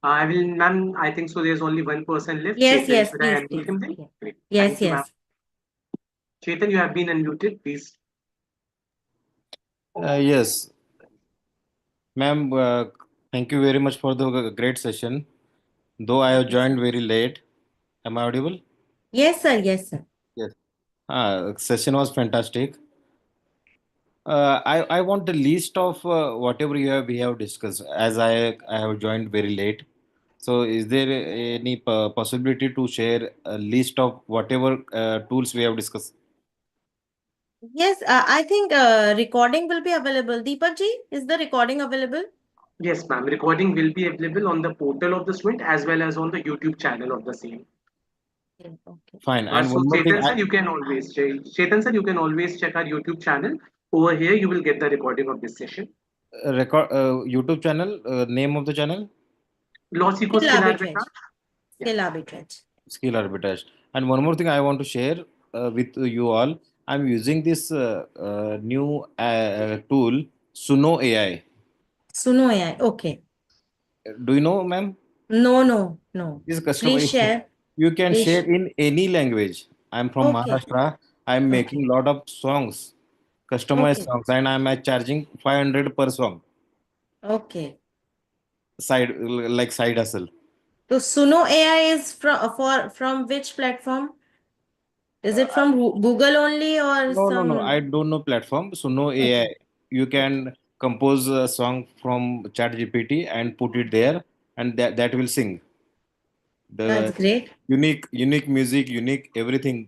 I will, ma'am. I think so. There's only one person left. Yes, Chetan, yes, should I please, unmute please. him then? Yeah. Great. Yes, Thank you, ma'am. yes. Chetan, you have been unmuted. Please. Yes, ma'am. Thank you very much for the great session. Though I have Thank you, sir. joined very late, am I audible? Yes, sir. Yes, sir. Yes. Session was fantastic. I want a list of whatever we have discussed as I have joined very late. So is there any possibility to share a list of whatever tools we have discussed? Yes, I think recording will be available. Deepak ji, is the recording available? Yes, ma'am. Recording will be available on the portal of the student as well as on the YouTube channel of the same. Okay. Okay. Fine. And So one more thing, Chetan sir, you can always Chetan sir, you can always check our YouTube channel. Over here, you will get the recording of this session. record YouTube channel, name of the channel, Lossico Skill skill arbitrage. arbitrage. Yeah. Skill arbitrage. Skill Arbitrage. And one more thing I want to share with you all. I'm using this new tool, Suno AI. Suno AI. Okay. Do you know, ma'am? No, no, no. This customer, Please share. you can Please. share in any language. I'm from Okay. Maharashtra. I'm Okay. making lot of songs, customized Okay. songs, and I'm charging 500 per song. Okay. Side like side hustle. So Suno AI is from which platform? Is it from Google only or No, no, no. I some? don't know platform. So no AI. Okay. You Okay. can compose a song from Chat GPT and put it there, and that will sing That's the great. unique music, unique everything.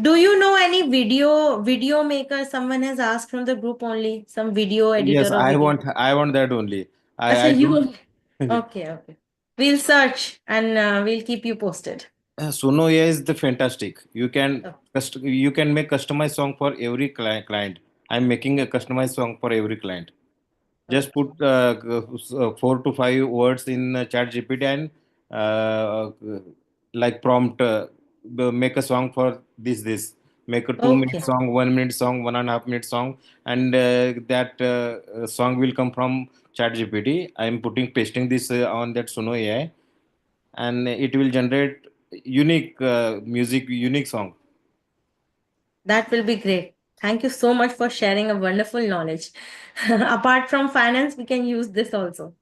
Do you know any video maker? Someone has asked from the group only. Some video editor Yes, or video. I want that only. So I don't. you. Okay. Okay. We'll search and we'll keep you posted. Suno AI is the fantastic. Oh, You can make customized song for every client. I'm making a customized song for every client. Just put okay. 4 to 5 words in Chat GPT and uh, like prompt, make a song for this. Make a 2 minute Okay. song, 1 minute song, 1.5 minute song, and that song will come from Chat GPT. I'm pasting this on that Suno AI, and it will generate unique music, unique song. That will be great. Thank you so much for sharing a wonderful knowledge. Apart from finance, we can use this also.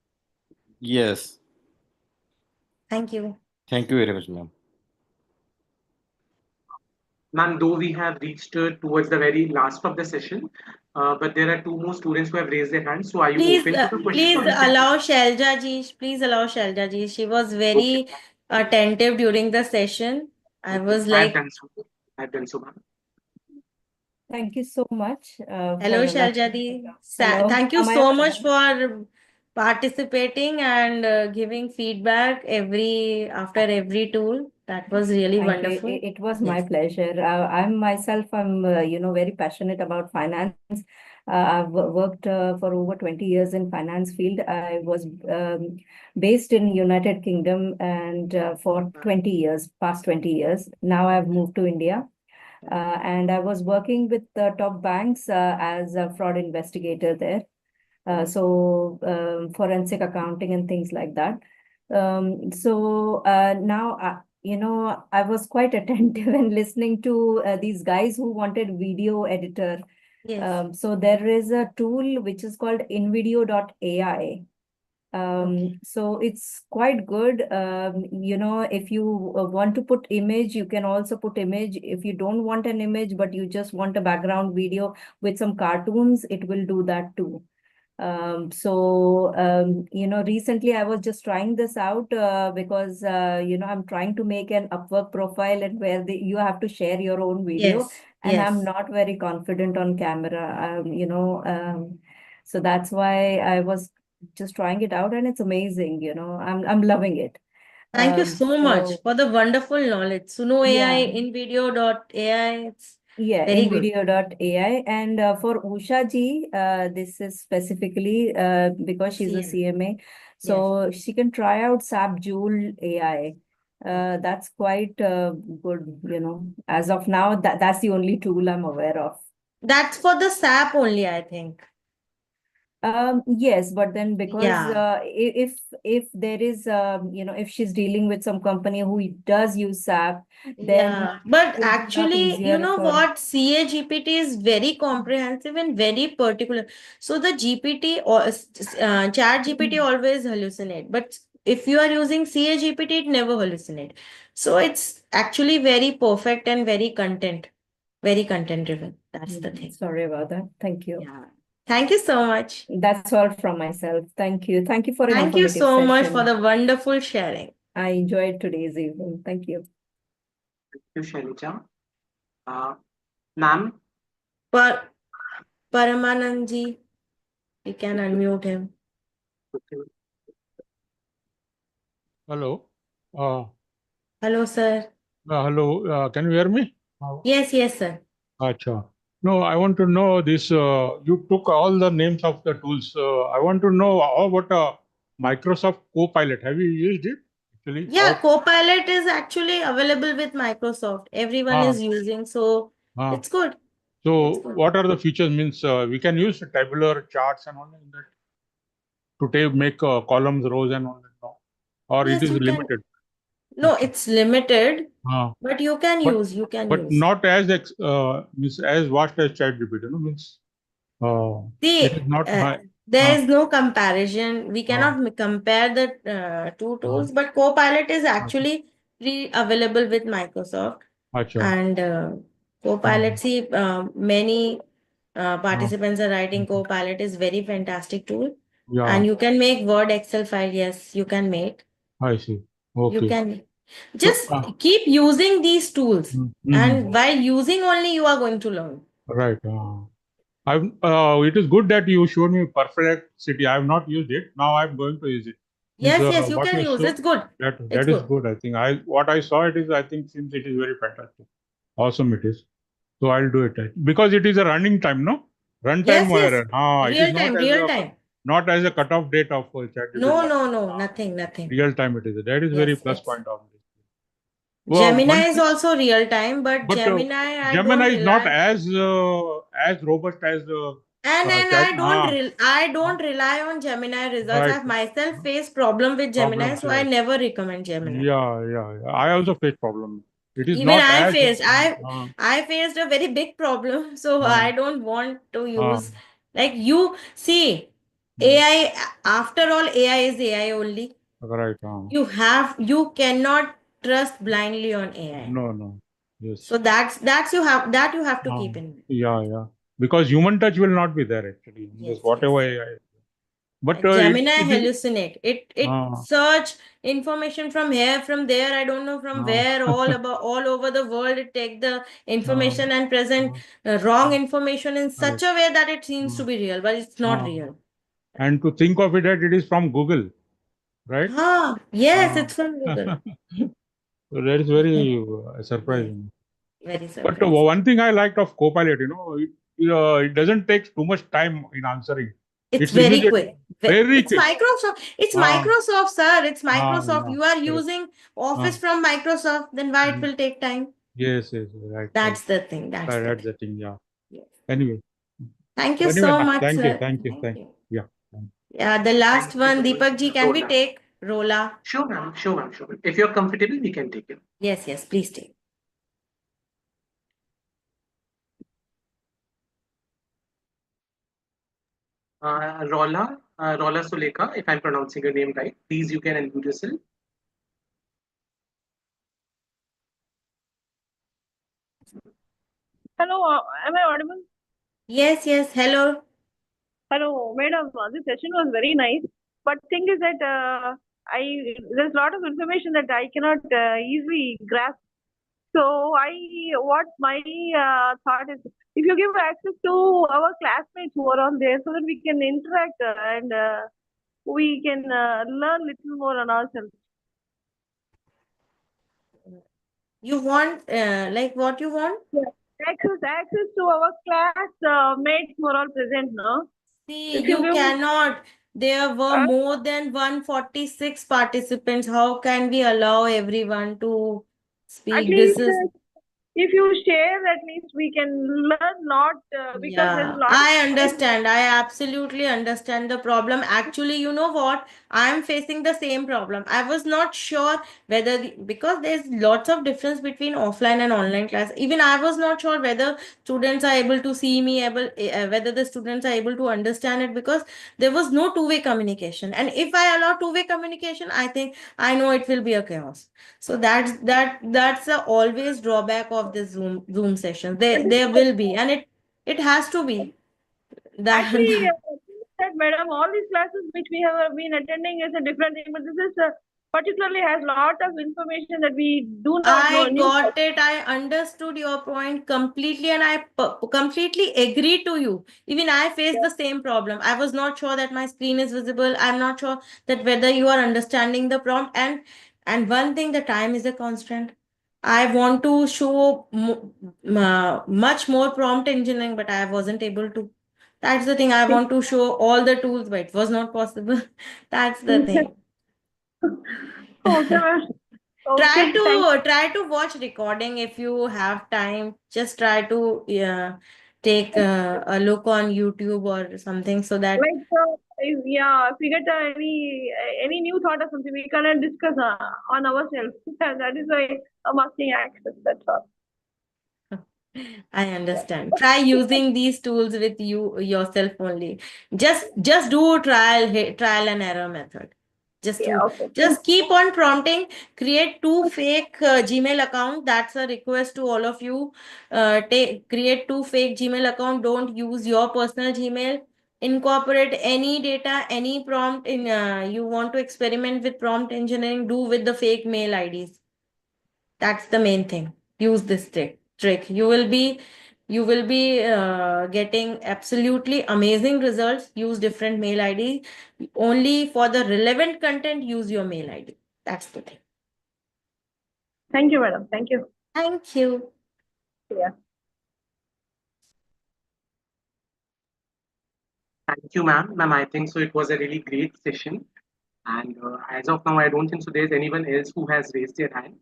Yes, Thank you. thank you very much, ma'am. Ma'am, though we have reached towards the very last of the session, but there are two more students who have raised their hands. So are you Please, open to the question please or we can? allow Shelja ji. Please allow Shelja ji. She was Okay, very attentive during the session. I okay. was I've like, done so. I've done so, ma'am. Thank you so much hello, for Shelja ji. hello. Thank you Am I so audible? much for participating and giving feedback after every tool. That was really Thank you. wonderful. It was my Yes. pleasure. I'm very passionate about finance. I've worked for over 20 years in finance field. I was based in United Kingdom and for 20 years, past 20 years. Now I've moved to India. And I was working with the top banks as a fraud investigator there. Forensic accounting and things like that. Now, I was quite attentive and listening to these guys who wanted video editor. Yes. So there is a tool which is called InVideo.ai. Okay. So it's quite good. If you want to put image, you can also put image. If you don't want an image, but you just want a background video with some cartoons, it will do that too. Recently I was just trying this out because, I'm trying to make an Upwork profile and where you have to share your own video, Yes. and I'm Yes. not very confident on camera. So that's why I was just trying it out, and it's amazing. I'm loving it. Thank you so much So for the wonderful knowledge. Suno AI, yeah, InVideo.ai. Yeah, Very good. nvideo.ai. And for Usha ji, this is specifically because she's a CMA. CMA. So she can try out SAP Joule AI. That's quite good, As of now, that's the only tool I'm aware of. That's for the SAP only, I think. Yes, but then because Yeah. if there is if she's dealing with some company who does use SAP, then Yeah, but it will be a lot actually, you easier know for. what? CA GPT is very comprehensive and very particular. So the GPT or Chat GPT always hallucinate, but if you are using CA GPT, it never hallucinate. So it's actually very perfect and very content driven. That's the thing. Sorry about that. Thank you. Yeah. Thank you so much. That's all from myself. Thank you. Thank you for an Thank you informative so much for session. the wonderful sharing. I enjoyed today's evening. Thank you. Thank you, Shailija. Ma'am, Paramanand ji, you can unmute him. Hello. Hello, sir. Hello. Can you hear me? Yes, sir. Acha. No, I want to know this. You took all the names of the tools. I want to know how about Microsoft Copilot. Have you used it? Actually, Yeah, Copilot is actually available with Microsoft. Everyone is using, so it's good. So, what are the features? Means we can use tabular charts and all that to make columns, rows, and all that. No? Or Yes, it is you can. limited. No, it's limited, but you can But- use. You can But use. not as means as vast as ChatGPT. No, means it is See, not high. there is no comparison. We cannot compare the two tools, but Copilot is actually free available with Microsoft. Acha. And Copilot, see, many participants are writing Copilot is very fantastic tool. Yeah, And you can make Word, Excel file. Yes, you can make. I see. You Okay. can just keep using these tools. And while using only, you are going to learn. Right. It is good that you showed me Perplexity. I have not used it. Now I'm going to use it. Yes, Means, yes, you what can use. It's good. That It's is good. good. I think what I saw it is. I think since it is very fantastic, awesome it is. So I'll do it because it is a running time, no runtime Yes, yes. error. It is not as a cutoff date of ChatGPT. No, nothing. Real time it is. That is very plus point of this. Gemini is also real time, but Gemini I Gemini don't is not rely. as robust as And Chat. I don't rely on Gemini results. Right. I've myself faced problem with Gemini, so I never recommend Gemini. Yeah. I also face problem. It is Even not I as. faced. I faced a very big problem, so I don't want to use. Like you see, AI. After all, AI is AI only. Right. You cannot trust blindly on AI. No. Yes. So you have to keep in mind. Yeah. Because human touch will not be there actually. Yes, whatever AI. But Gemini it is. hallucinate. It search information from here, from there. I don't know from where. All over the world. It take the information and present wrong information in such a way that it seems to be real, but it's not real. And to think of it that it is from Google, right? Yes, it's from Google. So that is very surprising. Very But surprising. one thing I liked of Copilot, it doesn't take too much time in answering. It's very immediate. quick. Very It's quick. Microsoft. It's Microsoft, sir. It's Microsoft. Yeah. You are using Office from Microsoft, then why it will take time? Yes, right. That's the thing. That's the thing. Yeah. Yes. Anyway. Thank you so much, Thank sir. you. Yeah. Yeah, the last one, Deepak ji, can we take Rola? Sure, ma'am. If you're comfortable, we can take it. Yes, please take. Rola Suleka, if I'm pronouncing your name right, please you can unmute yourself. Hello, am I audible? Yes, hello. Hello, madam. This session was very nice, but thing is that there's a lot of information that I cannot easily grasp. So what my thought is, if you give access to our classmates who are on there, so that we can interact and we can learn little more on ourselves. You want like what you want? Yeah. access to our class mates were all present, no? See, If you you give cannot. There were uh, more than 146 participants. How can we allow everyone to at speak? This least is if you share, at least we can learn lot because there's a Yeah, lot of I noise. understand. I absolutely understand the problem. Actually, you know what? I am facing the same problem. I was not sure whether because there's lots of difference between offline and online class. Even I was not sure whether students are able to see me, whether the students are able to understand it because there was no two-way communication. And if I allow two-way communication, I know it will be a chaos. So that's a always drawback of the Zoom sessions. There will be, and it has to be Actually, that. that madam, all these classes which we have been attending is a different thing, but this is particularly has lot of information that we do not know. I got it. I understood your point completely, and I completely agree to you. Even I faced the same problem. I was not sure that my screen is visible. I'm not sure that whether you are understanding the prompt. And one thing, the time is a constant. I want to show much more prompt engineering, but I wasn't able to. That's the thing. I want to show all the tools, but it was not possible. That's the thing. Okay, ma'am. Okay, thank Try to watch recording if you have time. Just try to take a look on YouTube or something so that like if we get any new thought or something, we cannot discuss on ourselves. That is why I'm asking access. That's all. I understand. Try using these tools with you yourself only. Just do trial and error method. Just Yeah. to Okay. just keep on prompting. Create two fake Gmail account. That's a request to all of you. Create two fake Gmail account. Don't use your personal Gmail. Incorporate any data, any prompt in. You want to experiment with prompt engineering. Do with the fake mail IDs. That's the main thing. Use this trick. You will be getting absolutely amazing results. Use different mail ID. Only for the relevant content, use your mail ID. That's the thing. Thank you, madam. Thank you. Thank you. Yeah. Thank you, ma'am. Ma'am, I think so. It was a really great session. And as of now, I don't think so there's anyone else who has raised their hand.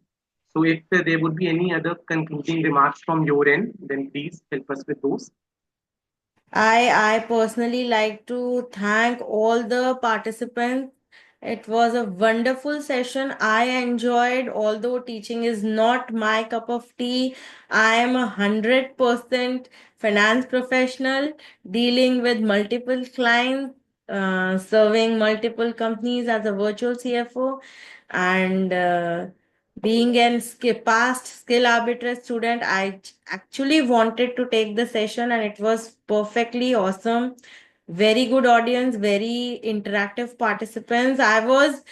So if there would be any other concluding remarks from your end, then please help us with those. I personally like to thank all the participants. It was a wonderful session. I enjoyed, although teaching is not my cup of tea. I am 100% finance professional dealing with multiple clients, serving multiple companies as a virtual CFO, and being an past skill arbitrage student, I actually wanted to take the session and it was perfectly awesome. Very good audience, very interactive participants. I was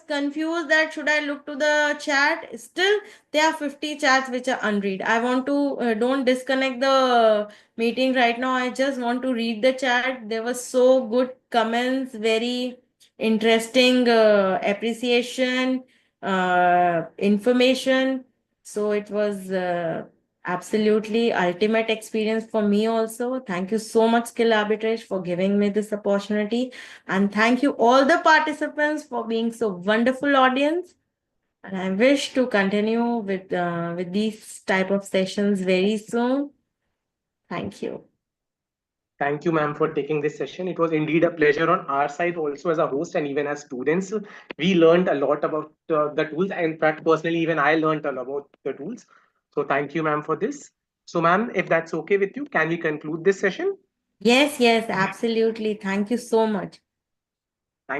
confused that should I look to the chat. Still, there are 50 chats which are unread. I want to don't disconnect the meeting right now. I just want to read the chat. There were so good comments, very interesting appreciation, information. So it was absolutely ultimate experience for me also. Thank you so much, Skill Arbitrage, for giving me this opportunity. And thank you all the participants for being so wonderful audience. And I wish to continue with these type of sessions very soon. Thank you. Thank you, ma'am, for taking this session. It was indeed a pleasure on our side also as a host and even as students. We learned a lot about the tools. In fact, personally, even I learned a lot about the tools. So thank you, ma'am, for this. So, ma'am, if that's okay with you, can we conclude this session? Yes, absolutely. Thank you so much.